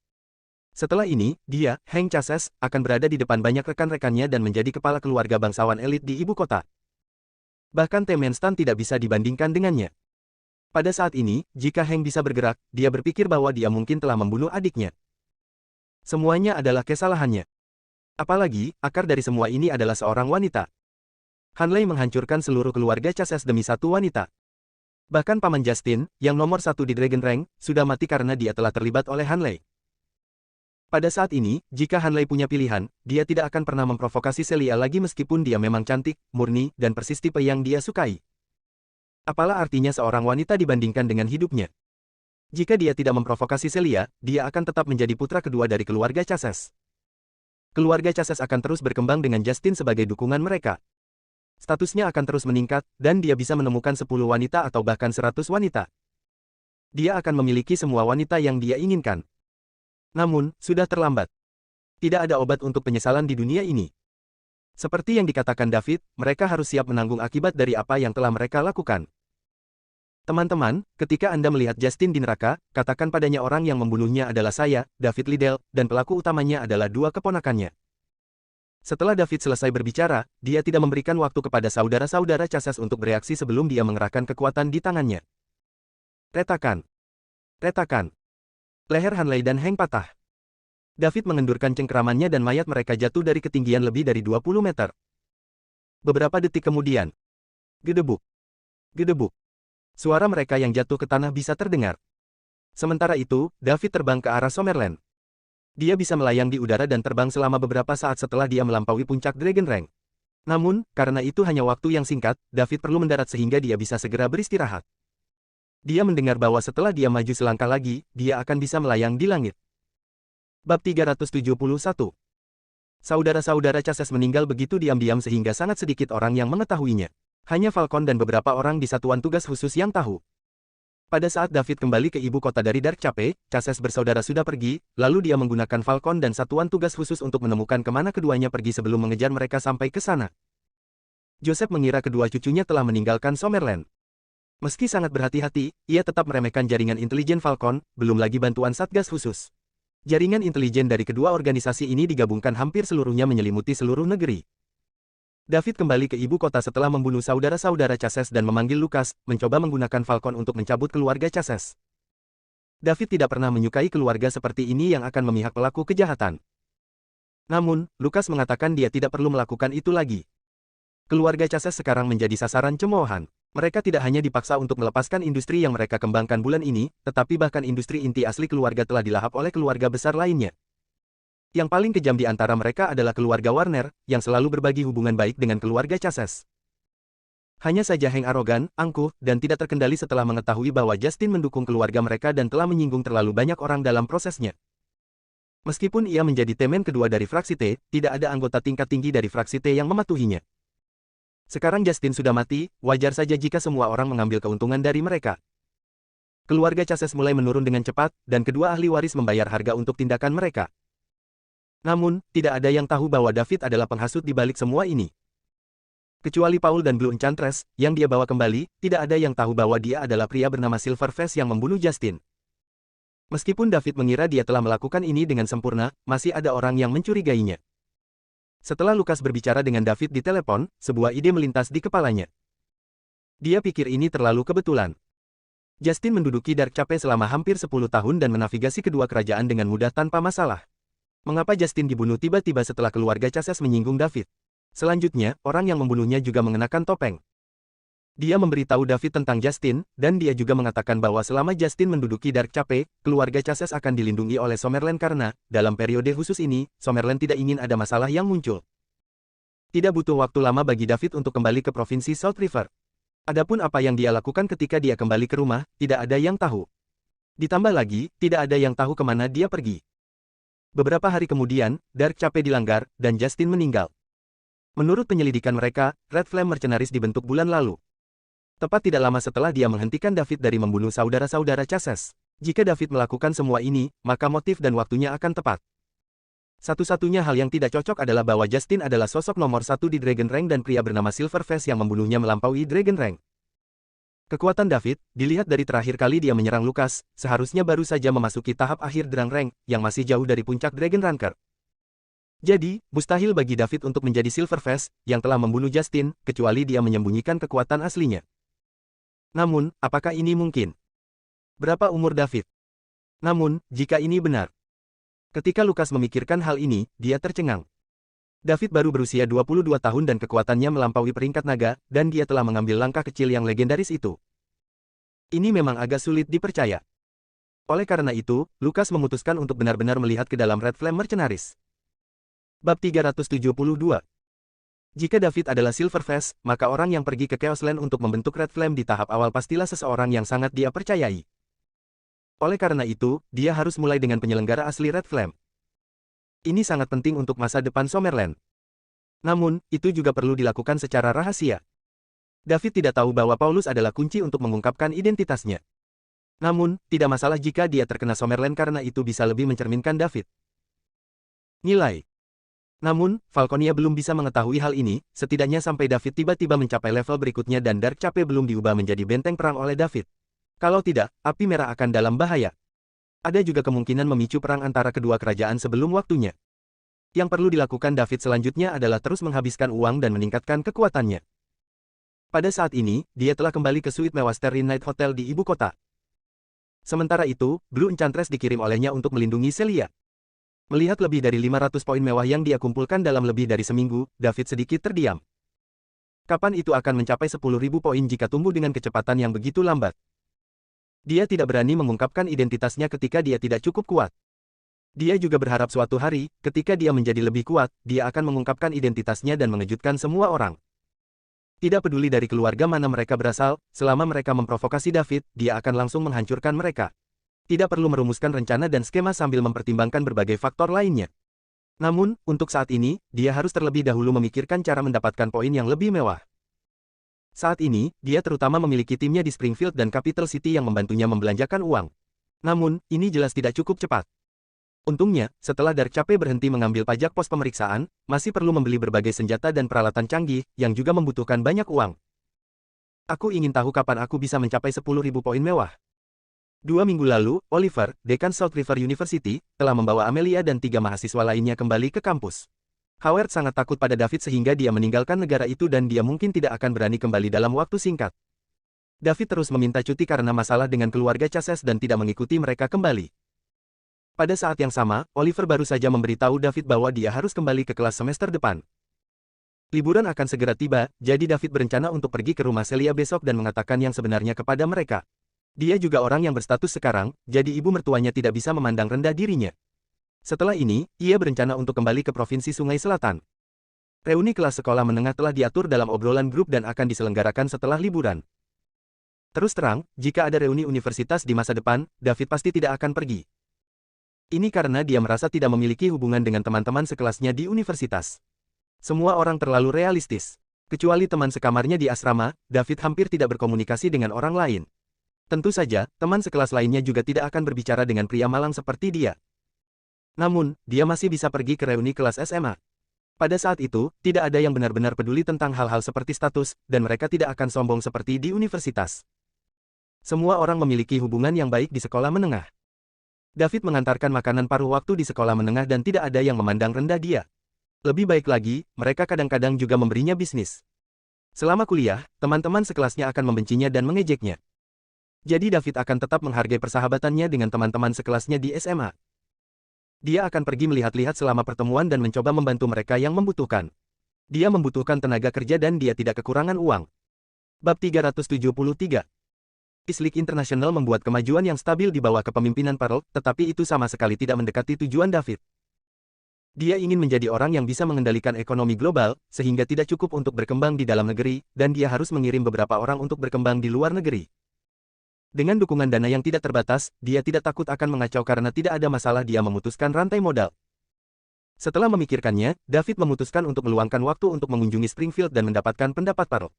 Setelah ini, dia, Hank Chases, akan berada di depan banyak rekan-rekannya dan menjadi kepala keluarga bangsawan elit di ibu kota. Bahkan Temenstan tidak bisa dibandingkan dengannya. Pada saat ini, jika Hank bisa bergerak, dia berpikir bahwa dia mungkin telah membunuh adiknya. Semuanya adalah kesalahannya. Apalagi, akar dari semua ini adalah seorang wanita. Hanley menghancurkan seluruh keluarga Chases demi satu wanita. Bahkan Paman Justin, yang nomor satu di Dragon Rank, sudah mati karena dia telah terlibat oleh Hanley. Pada saat ini, jika Hanley punya pilihan, dia tidak akan pernah memprovokasi Celia lagi meskipun dia memang cantik, murni, dan persis tipe yang dia sukai. Apalah artinya seorang wanita dibandingkan dengan hidupnya? Jika dia tidak memprovokasi Celia, dia akan tetap menjadi putra kedua dari keluarga Chases. Keluarga Chases akan terus berkembang dengan Justin sebagai dukungan mereka. Statusnya akan terus meningkat, dan dia bisa menemukan 10 wanita atau bahkan 100 wanita. Dia akan memiliki semua wanita yang dia inginkan. Namun, sudah terlambat. Tidak ada obat untuk penyesalan di dunia ini. Seperti yang dikatakan David, mereka harus siap menanggung akibat dari apa yang telah mereka lakukan. Teman-teman, ketika Anda melihat Justin di neraka, katakan padanya orang yang membunuhnya adalah saya, David Liddell, dan pelaku utamanya adalah dua keponakannya. Setelah David selesai berbicara, dia tidak memberikan waktu kepada saudara-saudara Chases untuk bereaksi sebelum dia mengerahkan kekuatan di tangannya. Retakan. Retakan. Leher Hanley dan Hank patah. David mengendurkan cengkeramannya dan mayat mereka jatuh dari ketinggian lebih dari 20 meter. Beberapa detik kemudian. Gedebuk. Gedebuk. Suara mereka yang jatuh ke tanah bisa terdengar. Sementara itu, David terbang ke arah Summerland. Dia bisa melayang di udara dan terbang selama beberapa saat setelah dia melampaui puncak Dragon Rank. Namun, karena itu hanya waktu yang singkat, David perlu mendarat sehingga dia bisa segera beristirahat. Dia mendengar bahwa setelah dia maju selangkah lagi, dia akan bisa melayang di langit. Bab 371. Saudara-saudara Chases meninggal begitu diam-diam sehingga sangat sedikit orang yang mengetahuinya. Hanya Falcon dan beberapa orang di satuan tugas khusus yang tahu. Pada saat David kembali ke ibu kota dari Dark Cape, Chases bersaudara sudah pergi, lalu dia menggunakan Falcon dan satuan tugas khusus untuk menemukan kemana keduanya pergi sebelum mengejar mereka sampai ke sana. Joseph mengira kedua cucunya telah meninggalkan Summerland. Meski sangat berhati-hati, ia tetap meremehkan jaringan intelijen Falcon, belum lagi bantuan Satgas khusus. Jaringan intelijen dari kedua organisasi ini digabungkan hampir seluruhnya menyelimuti seluruh negeri. David kembali ke ibu kota setelah membunuh saudara-saudara Chases dan memanggil Lucas, mencoba menggunakan Falcon untuk mencabut keluarga Chases. David tidak pernah menyukai keluarga seperti ini yang akan memihak pelaku kejahatan. Namun, Lucas mengatakan dia tidak perlu melakukan itu lagi. Keluarga Chases sekarang menjadi sasaran cemoohan. Mereka tidak hanya dipaksa untuk melepaskan industri yang mereka kembangkan bulan ini, tetapi bahkan industri inti asli keluarga telah dilahap oleh keluarga besar lainnya. Yang paling kejam di antara mereka adalah keluarga Warner, yang selalu berbagi hubungan baik dengan keluarga Chases. Hanya saja Hank arogan, angkuh, dan tidak terkendali setelah mengetahui bahwa Justin mendukung keluarga mereka dan telah menyinggung terlalu banyak orang dalam prosesnya. Meskipun ia menjadi temen kedua dari fraksi T, tidak ada anggota tingkat tinggi dari fraksi T yang mematuhinya. Sekarang Justin sudah mati, wajar saja jika semua orang mengambil keuntungan dari mereka. Keluarga Chases mulai menurun dengan cepat, dan kedua ahli waris membayar harga untuk tindakan mereka. Namun, tidak ada yang tahu bahwa David adalah penghasut di balik semua ini. Kecuali Paul dan Blue Enchantress, yang dia bawa kembali, tidak ada yang tahu bahwa dia adalah pria bernama Silverface yang membunuh Justin. Meskipun David mengira dia telah melakukan ini dengan sempurna, masih ada orang yang mencurigainya. Setelah Lucas berbicara dengan David di telepon, sebuah ide melintas di kepalanya. Dia pikir ini terlalu kebetulan. Justin menduduki Dark Cape selama hampir 10 tahun dan menavigasi kedua kerajaan dengan mudah tanpa masalah. Mengapa Justin dibunuh tiba-tiba setelah keluarga Chases menyinggung David? Selanjutnya, orang yang membunuhnya juga mengenakan topeng. Dia memberitahu David tentang Justin, dan dia juga mengatakan bahwa selama Justin menduduki Dark Cape, keluarga Chasez akan dilindungi oleh Summerland karena, dalam periode khusus ini, Summerland tidak ingin ada masalah yang muncul. Tidak butuh waktu lama bagi David untuk kembali ke provinsi South River. Adapun apa yang dia lakukan ketika dia kembali ke rumah, tidak ada yang tahu. Ditambah lagi, tidak ada yang tahu kemana dia pergi. Beberapa hari kemudian, Dark Cape dilanggar, dan Justin meninggal. Menurut penyelidikan mereka, Red Flame Mercenaries dibentuk bulan lalu. Tepat tidak lama setelah dia menghentikan David dari membunuh saudara-saudara Chasez. Jika David melakukan semua ini, maka motif dan waktunya akan tepat. Satu-satunya hal yang tidak cocok adalah bahwa Justin adalah sosok nomor satu di Dragon Rank dan pria bernama Silverface yang membunuhnya melampaui Dragon Rank. Kekuatan David, dilihat dari terakhir kali dia menyerang Lucas, seharusnya baru saja memasuki tahap akhir Dragon Rank, yang masih jauh dari puncak Dragon Ranker. Jadi, mustahil bagi David untuk menjadi Silverface, yang telah membunuh Justin, kecuali dia menyembunyikan kekuatan aslinya. Namun, apakah ini mungkin? Berapa umur David? Namun, jika ini benar. Ketika Lucas memikirkan hal ini, dia tercengang. David baru berusia 22 tahun dan kekuatannya melampaui peringkat naga, dan dia telah mengambil langkah kecil yang legendaris itu. Ini memang agak sulit dipercaya. Oleh karena itu, Lucas memutuskan untuk benar-benar melihat ke dalam Red Flame Mercenaries. Bab 372. Jika David adalah Silverface, maka orang yang pergi ke Chaos Land untuk membentuk Red Flame di tahap awal pastilah seseorang yang sangat dia percayai. Oleh karena itu, dia harus mulai dengan penyelenggara asli Red Flame. Ini sangat penting untuk masa depan Summerland. Namun, itu juga perlu dilakukan secara rahasia. David tidak tahu bahwa Paulus adalah kunci untuk mengungkapkan identitasnya. Namun, tidak masalah jika dia terkena Summerland karena itu bisa lebih mencerminkan David. Nilai. Namun, Falconia belum bisa mengetahui hal ini, setidaknya sampai David tiba-tiba mencapai level berikutnya dan Dark Cape belum diubah menjadi benteng perang oleh David. Kalau tidak, api merah akan dalam bahaya. Ada juga kemungkinan memicu perang antara kedua kerajaan sebelum waktunya. Yang perlu dilakukan David selanjutnya adalah terus menghabiskan uang dan meningkatkan kekuatannya. Pada saat ini, dia telah kembali ke suite mewah Starry Night Hotel di ibu kota. Sementara itu, Blue Enchantress dikirim olehnya untuk melindungi Celia. Melihat lebih dari 500 poin mewah yang dia kumpulkan dalam lebih dari seminggu, David sedikit terdiam. Kapan itu akan mencapai 10.000 poin jika tumbuh dengan kecepatan yang begitu lambat? Dia tidak berani mengungkapkan identitasnya ketika dia tidak cukup kuat. Dia juga berharap suatu hari, ketika dia menjadi lebih kuat, dia akan mengungkapkan identitasnya dan mengejutkan semua orang. Tidak peduli dari keluarga mana mereka berasal, selama mereka memprovokasi David, dia akan langsung menghancurkan mereka. Tidak perlu merumuskan rencana dan skema sambil mempertimbangkan berbagai faktor lainnya. Namun, untuk saat ini, dia harus terlebih dahulu memikirkan cara mendapatkan poin yang lebih mewah. Saat ini, dia terutama memiliki timnya di Springfield dan Capital City yang membantunya membelanjakan uang. Namun, ini jelas tidak cukup cepat. Untungnya, setelah Dark Cape berhenti mengambil pajak pos pemeriksaan, masih perlu membeli berbagai senjata dan peralatan canggih, yang juga membutuhkan banyak uang. Aku ingin tahu kapan aku bisa mencapai 10.000 poin mewah. 2 minggu lalu, Oliver, dekan South River University, telah membawa Amelia dan 3 mahasiswa lainnya kembali ke kampus. Howard sangat takut pada David sehingga dia meninggalkan negara itu dan dia mungkin tidak akan berani kembali dalam waktu singkat. David terus meminta cuti karena masalah dengan keluarga Chasez dan tidak mengikuti mereka kembali. Pada saat yang sama, Oliver baru saja memberitahu David bahwa dia harus kembali ke kelas semester depan. Liburan akan segera tiba, jadi David berencana untuk pergi ke rumah Celia besok dan mengatakan yang sebenarnya kepada mereka. Dia juga orang yang berstatus sekarang, jadi ibu mertuanya tidak bisa memandang rendah dirinya. Setelah ini, ia berencana untuk kembali ke Provinsi Sungai Selatan. Reuni kelas sekolah menengah telah diatur dalam obrolan grup dan akan diselenggarakan setelah liburan. Terus terang, jika ada reuni universitas di masa depan, David pasti tidak akan pergi. Ini karena dia merasa tidak memiliki hubungan dengan teman-teman sekelasnya di universitas. Semua orang terlalu realistis. Kecuali teman sekamarnya di asrama, David hampir tidak berkomunikasi dengan orang lain. Tentu saja, teman sekelas lainnya juga tidak akan berbicara dengan pria malang seperti dia. Namun, dia masih bisa pergi ke reuni kelas SMA. Pada saat itu, tidak ada yang benar-benar peduli tentang hal-hal seperti status, dan mereka tidak akan sombong seperti di universitas. Semua orang memiliki hubungan yang baik di sekolah menengah. David mengantarkan makanan paruh waktu di sekolah menengah dan tidak ada yang memandang rendah dia. Lebih baik lagi, mereka kadang-kadang juga memberinya bisnis. Selama kuliah, teman-teman sekelasnya akan membencinya dan mengejeknya. Jadi David akan tetap menghargai persahabatannya dengan teman-teman sekelasnya di SMA. Dia akan pergi melihat-lihat selama pertemuan dan mencoba membantu mereka yang membutuhkan. Dia membutuhkan tenaga kerja dan dia tidak kekurangan uang. Bab 373. Islik International membuat kemajuan yang stabil di bawah kepemimpinan Pearl, tetapi itu sama sekali tidak mendekati tujuan David. Dia ingin menjadi orang yang bisa mengendalikan ekonomi global, sehingga tidak cukup untuk berkembang di dalam negeri, dan dia harus mengirim beberapa orang untuk berkembang di luar negeri. Dengan dukungan dana yang tidak terbatas, dia tidak takut akan mengacau karena tidak ada masalah. Dia memutuskan rantai modal. Setelah memikirkannya, David memutuskan untuk meluangkan waktu untuk mengunjungi Springfield dan mendapatkan pendapat Pearl.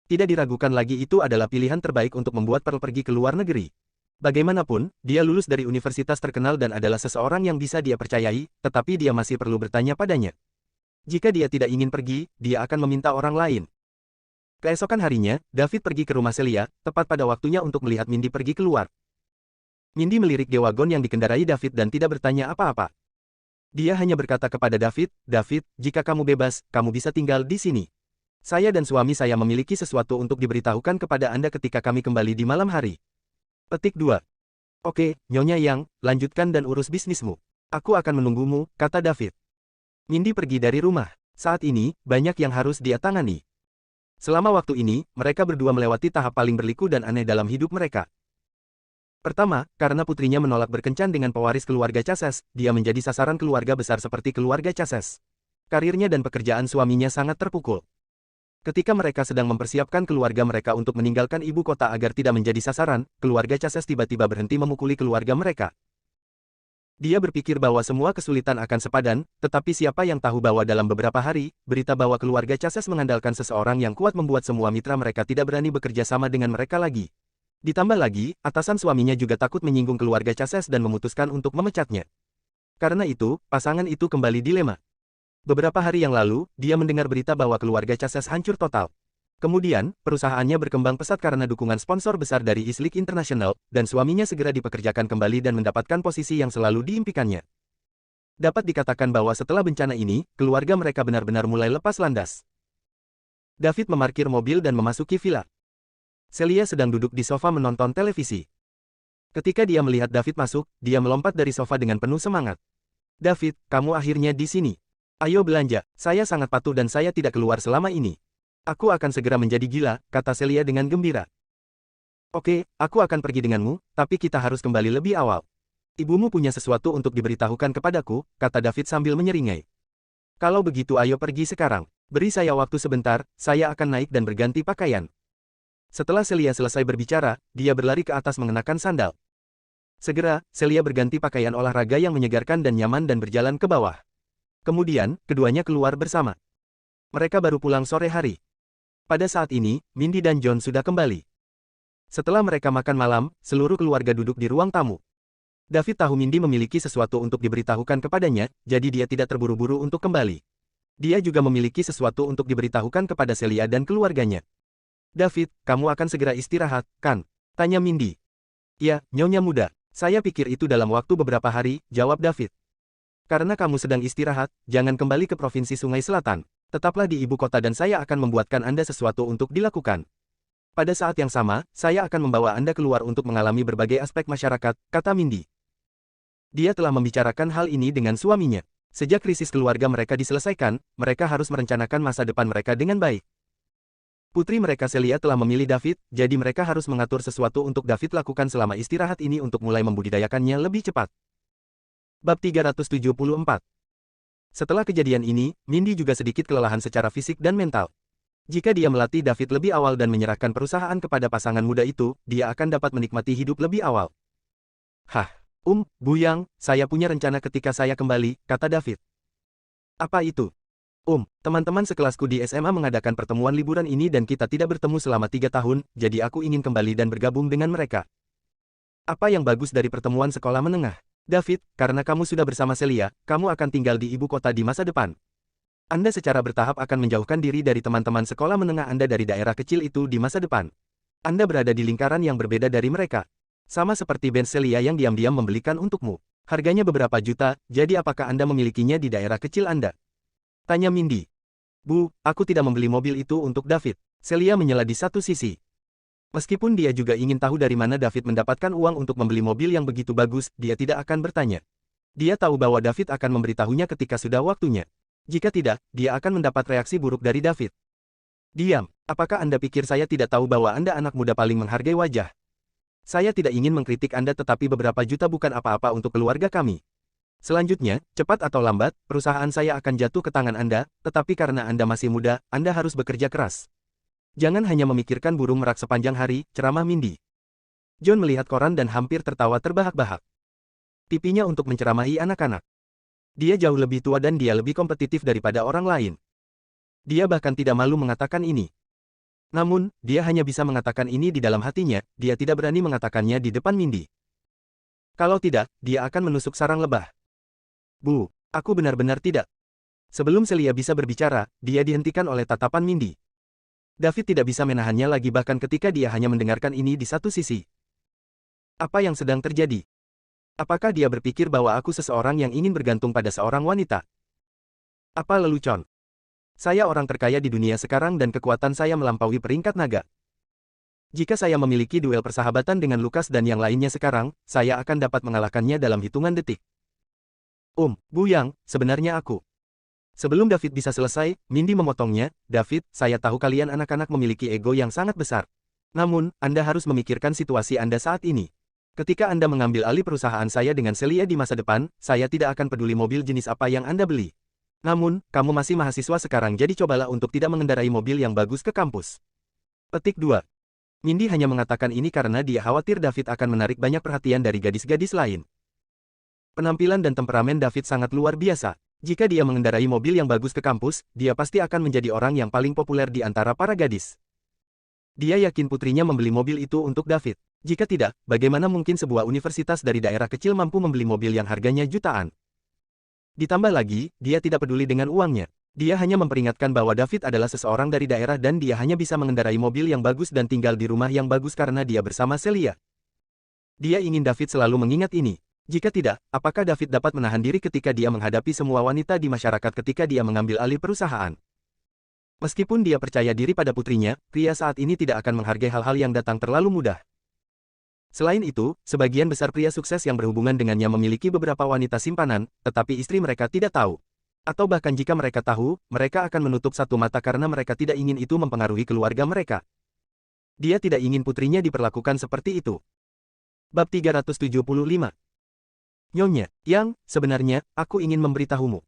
Tidak diragukan lagi, itu adalah pilihan terbaik untuk membuat Pearl pergi ke luar negeri. Bagaimanapun, dia lulus dari universitas terkenal dan adalah seseorang yang bisa dia percayai, tetapi dia masih perlu bertanya padanya. Jika dia tidak ingin pergi, dia akan meminta orang lain. Keesokan harinya, David pergi ke rumah Celia, tepat pada waktunya untuk melihat Mindy pergi keluar. Mindy melirik G-Wagon yang dikendarai David dan tidak bertanya apa-apa. Dia hanya berkata kepada David, "David, jika kamu bebas, kamu bisa tinggal di sini. Saya dan suami saya memiliki sesuatu untuk diberitahukan kepada Anda ketika kami kembali di malam hari." Petik 2. "Oke, Nyonya Yang, lanjutkan dan urus bisnismu. Aku akan menunggumu," kata David. Mindy pergi dari rumah. Saat ini, banyak yang harus dia tangani. Selama waktu ini, mereka berdua melewati tahap paling berliku dan aneh dalam hidup mereka. Pertama, karena putrinya menolak berkencan dengan pewaris keluarga Chases, dia menjadi sasaran keluarga besar seperti keluarga Chases. Karirnya dan pekerjaan suaminya sangat terpukul. Ketika mereka sedang mempersiapkan keluarga mereka untuk meninggalkan ibu kota agar tidak menjadi sasaran, keluarga Chases tiba-tiba berhenti memukuli keluarga mereka. Dia berpikir bahwa semua kesulitan akan sepadan, tetapi siapa yang tahu bahwa dalam beberapa hari, berita bahwa keluarga Chases mengandalkan seseorang yang kuat membuat semua mitra mereka tidak berani bekerja sama dengan mereka lagi. Ditambah lagi, atasan suaminya juga takut menyinggung keluarga Chases dan memutuskan untuk memecatnya. Karena itu, pasangan itu kembali dilema. Beberapa hari yang lalu, dia mendengar berita bahwa keluarga Chases hancur total. Kemudian, perusahaannya berkembang pesat karena dukungan sponsor besar dari Islik International, dan suaminya segera dipekerjakan kembali dan mendapatkan posisi yang selalu diimpikannya. Dapat dikatakan bahwa setelah bencana ini, keluarga mereka benar-benar mulai lepas landas. David memarkir mobil dan memasuki villa. Celia sedang duduk di sofa menonton televisi. Ketika dia melihat David masuk, dia melompat dari sofa dengan penuh semangat. "David, kamu akhirnya di sini. Ayo belanja, saya sangat patuh dan saya tidak keluar selama ini. Aku akan segera menjadi gila," kata Celia dengan gembira. "Oke, aku akan pergi denganmu, tapi kita harus kembali lebih awal. Ibumu punya sesuatu untuk diberitahukan kepadaku," kata David sambil menyeringai. "Kalau begitu ayo pergi sekarang. Beri saya waktu sebentar, saya akan naik dan berganti pakaian." Setelah Celia selesai berbicara, dia berlari ke atas mengenakan sandal. Segera, Celia berganti pakaian olahraga yang menyegarkan dan nyaman dan berjalan ke bawah. Kemudian, keduanya keluar bersama. Mereka baru pulang sore hari. Pada saat ini, Mindy dan John sudah kembali. Setelah mereka makan malam, seluruh keluarga duduk di ruang tamu. David tahu Mindy memiliki sesuatu untuk diberitahukan kepadanya, jadi dia tidak terburu-buru untuk kembali. Dia juga memiliki sesuatu untuk diberitahukan kepada Celia dan keluarganya. "David, kamu akan segera istirahat, kan?" tanya Mindy. "Ya, Nyonya muda. Saya pikir itu dalam waktu beberapa hari," jawab David. "Karena kamu sedang istirahat, jangan kembali ke Provinsi Sungai Selatan. Tetaplah di ibu kota dan saya akan membuatkan Anda sesuatu untuk dilakukan. Pada saat yang sama, saya akan membawa Anda keluar untuk mengalami berbagai aspek masyarakat," kata Mindy. Dia telah membicarakan hal ini dengan suaminya. Sejak krisis keluarga mereka diselesaikan, mereka harus merencanakan masa depan mereka dengan baik. Putri mereka Celia telah memilih David, jadi mereka harus mengatur sesuatu untuk David lakukan selama istirahat ini untuk mulai membudidayakannya lebih cepat. Bab 374. Setelah kejadian ini, Mindy juga sedikit kelelahan secara fisik dan mental. Jika dia melatih David lebih awal dan menyerahkan perusahaan kepada pasangan muda itu, dia akan dapat menikmati hidup lebih awal. "Hah, Bu Yang, saya punya rencana ketika saya kembali," kata David. "Apa itu?" Teman-teman sekelasku di SMA mengadakan pertemuan liburan ini dan kita tidak bertemu selama 3 tahun, jadi aku ingin kembali dan bergabung dengan mereka." "Apa yang bagus dari pertemuan sekolah menengah? David, karena kamu sudah bersama Celia, kamu akan tinggal di ibu kota di masa depan. Anda secara bertahap akan menjauhkan diri dari teman-teman sekolah menengah Anda dari daerah kecil itu di masa depan. Anda berada di lingkaran yang berbeda dari mereka. Sama seperti band Celia yang diam-diam membelikan untukmu. Harganya beberapa juta, jadi apakah Anda memilikinya di daerah kecil Anda?" tanya Mindy. "Bu, aku tidak membeli mobil itu untuk David." Celia menyela di satu sisi. Meskipun dia juga ingin tahu dari mana David mendapatkan uang untuk membeli mobil yang begitu bagus, dia tidak akan bertanya. Dia tahu bahwa David akan memberitahunya ketika sudah waktunya. Jika tidak, dia akan mendapat reaksi buruk dari David. Diam, apakah Anda pikir saya tidak tahu bahwa Anda anak muda paling menghargai wajah? Saya tidak ingin mengkritik Anda tetapi beberapa juta bukan apa-apa untuk keluarga kami. Selanjutnya, cepat atau lambat, perusahaan saya akan jatuh ke tangan Anda, tetapi karena Anda masih muda, Anda harus bekerja keras. Jangan hanya memikirkan burung merak sepanjang hari, ceramah Mindy. John melihat koran dan hampir tertawa terbahak-bahak. Pipinya untuk menceramahi anak-anak. Dia jauh lebih tua dan dia lebih kompetitif daripada orang lain. Dia bahkan tidak malu mengatakan ini. Namun, dia hanya bisa mengatakan ini di dalam hatinya, dia tidak berani mengatakannya di depan Mindy. Kalau tidak, dia akan menusuk sarang lebah. Bu, aku benar-benar tidak. Sebelum Celia bisa berbicara, dia dihentikan oleh tatapan Mindy. David tidak bisa menahannya lagi bahkan ketika dia hanya mendengarkan ini di satu sisi. Apa yang sedang terjadi? Apakah dia berpikir bahwa aku seseorang yang ingin bergantung pada seorang wanita? Apa lelucon? Saya orang terkaya di dunia sekarang dan kekuatan saya melampaui peringkat naga. Jika saya memiliki duel persahabatan dengan Lucas dan yang lainnya sekarang, saya akan dapat mengalahkannya dalam hitungan detik. Bu Yang, sebenarnya aku. Sebelum David bisa selesai, Mindy memotongnya. David, saya tahu kalian anak-anak memiliki ego yang sangat besar. Namun, Anda harus memikirkan situasi Anda saat ini. Ketika Anda mengambil alih perusahaan saya dengan Celia di masa depan, saya tidak akan peduli mobil jenis apa yang Anda beli. Namun, kamu masih mahasiswa sekarang jadi cobalah untuk tidak mengendarai mobil yang bagus ke kampus. Petik 2. Mindy hanya mengatakan ini karena dia khawatir David akan menarik banyak perhatian dari gadis-gadis lain. Penampilan dan temperamen David sangat luar biasa. Jika dia mengendarai mobil yang bagus ke kampus, dia pasti akan menjadi orang yang paling populer di antara para gadis. Dia yakin putrinya membeli mobil itu untuk David. Jika tidak, bagaimana mungkin sebuah universitas dari daerah kecil mampu membeli mobil yang harganya jutaan? Ditambah lagi, dia tidak peduli dengan uangnya. Dia hanya memperingatkan bahwa David adalah seseorang dari daerah dan dia hanya bisa mengendarai mobil yang bagus dan tinggal di rumah yang bagus karena dia bersama Celia. Dia ingin David selalu mengingat ini. Jika tidak, apakah David dapat menahan diri ketika dia menghadapi semua wanita di masyarakat ketika dia mengambil alih perusahaan? Meskipun dia percaya diri pada putrinya, pria saat ini tidak akan menghargai hal-hal yang datang terlalu mudah. Selain itu, sebagian besar pria sukses yang berhubungan dengannya memiliki beberapa wanita simpanan, tetapi istri mereka tidak tahu. Atau bahkan jika mereka tahu, mereka akan menutup satu mata karena mereka tidak ingin itu mempengaruhi keluarga mereka. Dia tidak ingin putrinya diperlakukan seperti itu. Bab 375. Nyonya, Yang, sebenarnya, aku ingin memberitahumu.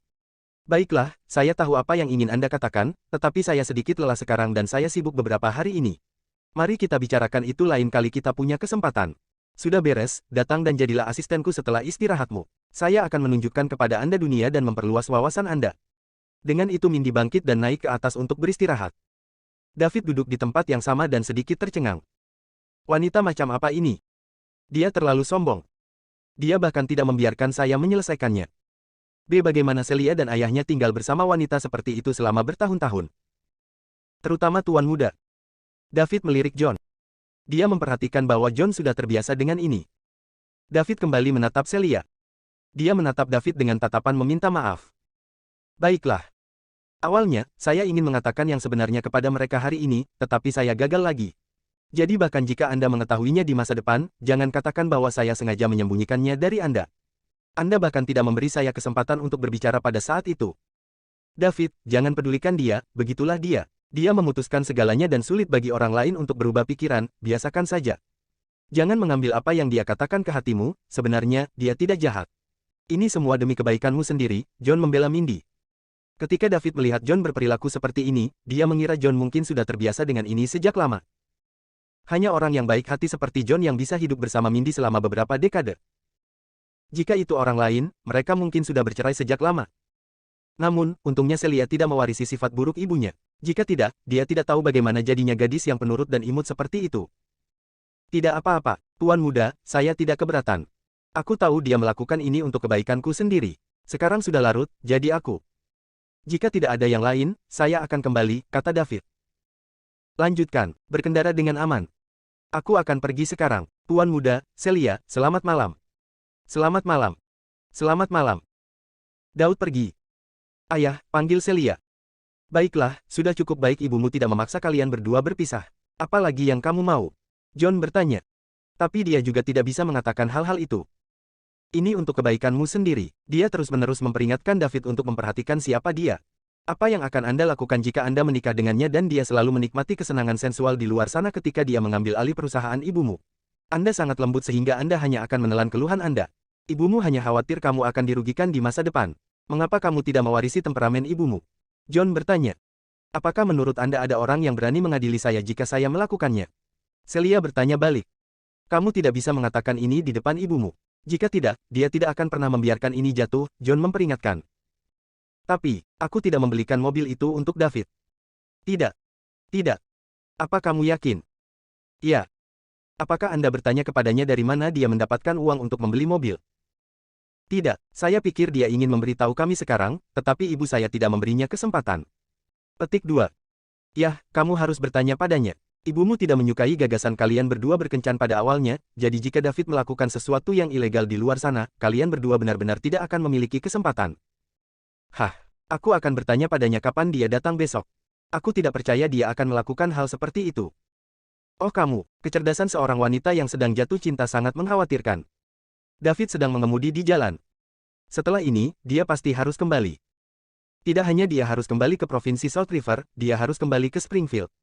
Baiklah, saya tahu apa yang ingin Anda katakan, tetapi saya sedikit lelah sekarang dan saya sibuk beberapa hari ini. Mari kita bicarakan itu lain kali kita punya kesempatan. Sudah beres, datang dan jadilah asistenku setelah istirahatmu. Saya akan menunjukkan kepada Anda dunia dan memperluas wawasan Anda. Dengan itu Mindy bangkit dan naik ke atas untuk beristirahat. David duduk di tempat yang sama dan sedikit tercengang. Wanita macam apa ini? Dia terlalu sombong. Dia bahkan tidak membiarkan saya menyelesaikannya. Bagaimana Celia dan ayahnya tinggal bersama wanita seperti itu selama bertahun-tahun? Terutama tuan muda. David melirik John. Dia memperhatikan bahwa John sudah terbiasa dengan ini. David kembali menatap Celia. Dia menatap David dengan tatapan meminta maaf. Baiklah. Awalnya, saya ingin mengatakan yang sebenarnya kepada mereka hari ini, tetapi saya gagal lagi. Jadi bahkan jika Anda mengetahuinya di masa depan, jangan katakan bahwa saya sengaja menyembunyikannya dari Anda. Anda bahkan tidak memberi saya kesempatan untuk berbicara pada saat itu. David, jangan pedulikan dia, begitulah dia. Dia memutuskan segalanya dan sulit bagi orang lain untuk berubah pikiran, biasakan saja. Jangan mengambil apa yang dia katakan ke hatimu, sebenarnya, dia tidak jahat. Ini semua demi kebaikanmu sendiri, John membela Mindy. Ketika David melihat John berperilaku seperti ini, dia mengira John mungkin sudah terbiasa dengan ini sejak lama. Hanya orang yang baik hati seperti John yang bisa hidup bersama Mindy selama beberapa dekade. Jika itu orang lain, mereka mungkin sudah bercerai sejak lama. Namun, untungnya Celia tidak mewarisi sifat buruk ibunya. Jika tidak, dia tidak tahu bagaimana jadinya gadis yang penurut dan imut seperti itu. Tidak apa-apa, tuan muda, saya tidak keberatan. Aku tahu dia melakukan ini untuk kebaikanku sendiri. Sekarang sudah larut, jadi aku. Jika tidak ada yang lain, saya akan kembali, kata David. Lanjutkan, berkendara dengan aman. Aku akan pergi sekarang. Tuan muda, Celia, selamat malam. Selamat malam. Selamat malam. Daud pergi. Ayah, panggil Celia. Baiklah, sudah cukup baik ibumu tidak memaksa kalian berdua berpisah. Apalagi yang kamu mau? John bertanya. Tapi dia juga tidak bisa mengatakan hal-hal itu. Ini untuk kebaikanmu sendiri. Dia terus-menerus memperingatkan David untuk memperhatikan siapa dia. Apa yang akan Anda lakukan jika Anda menikah dengannya dan dia selalu menikmati kesenangan sensual di luar sana ketika dia mengambil alih perusahaan ibumu? Anda sangat lembut sehingga Anda hanya akan menelan keluhan Anda. Ibumu hanya khawatir kamu akan dirugikan di masa depan. Mengapa kamu tidak mewarisi temperamen ibumu? John bertanya. Apakah menurut Anda ada orang yang berani mengadili saya jika saya melakukannya? Celia bertanya balik. Kamu tidak bisa mengatakan ini di depan ibumu. Jika tidak, dia tidak akan pernah membiarkan ini jatuh, John memperingatkan. Tapi, aku tidak membelikan mobil itu untuk David. Tidak. Tidak. Apa kamu yakin? Ya. Apakah Anda bertanya kepadanya dari mana dia mendapatkan uang untuk membeli mobil? Tidak, saya pikir dia ingin memberitahu kami sekarang, tetapi ibu saya tidak memberinya kesempatan. Petik 2. Yah, kamu harus bertanya padanya. Ibumu tidak menyukai gagasan kalian berdua berkencan pada awalnya, jadi jika David melakukan sesuatu yang ilegal di luar sana, kalian berdua benar-benar tidak akan memiliki kesempatan. Hah, aku akan bertanya padanya kapan dia datang besok. Aku tidak percaya dia akan melakukan hal seperti itu. Oh kamu, kecerdasan seorang wanita yang sedang jatuh cinta sangat mengkhawatirkan. David sedang mengemudi di jalan. Setelah ini, dia pasti harus kembali. Tidak hanya dia harus kembali ke Provinsi South River, dia harus kembali ke Springfield.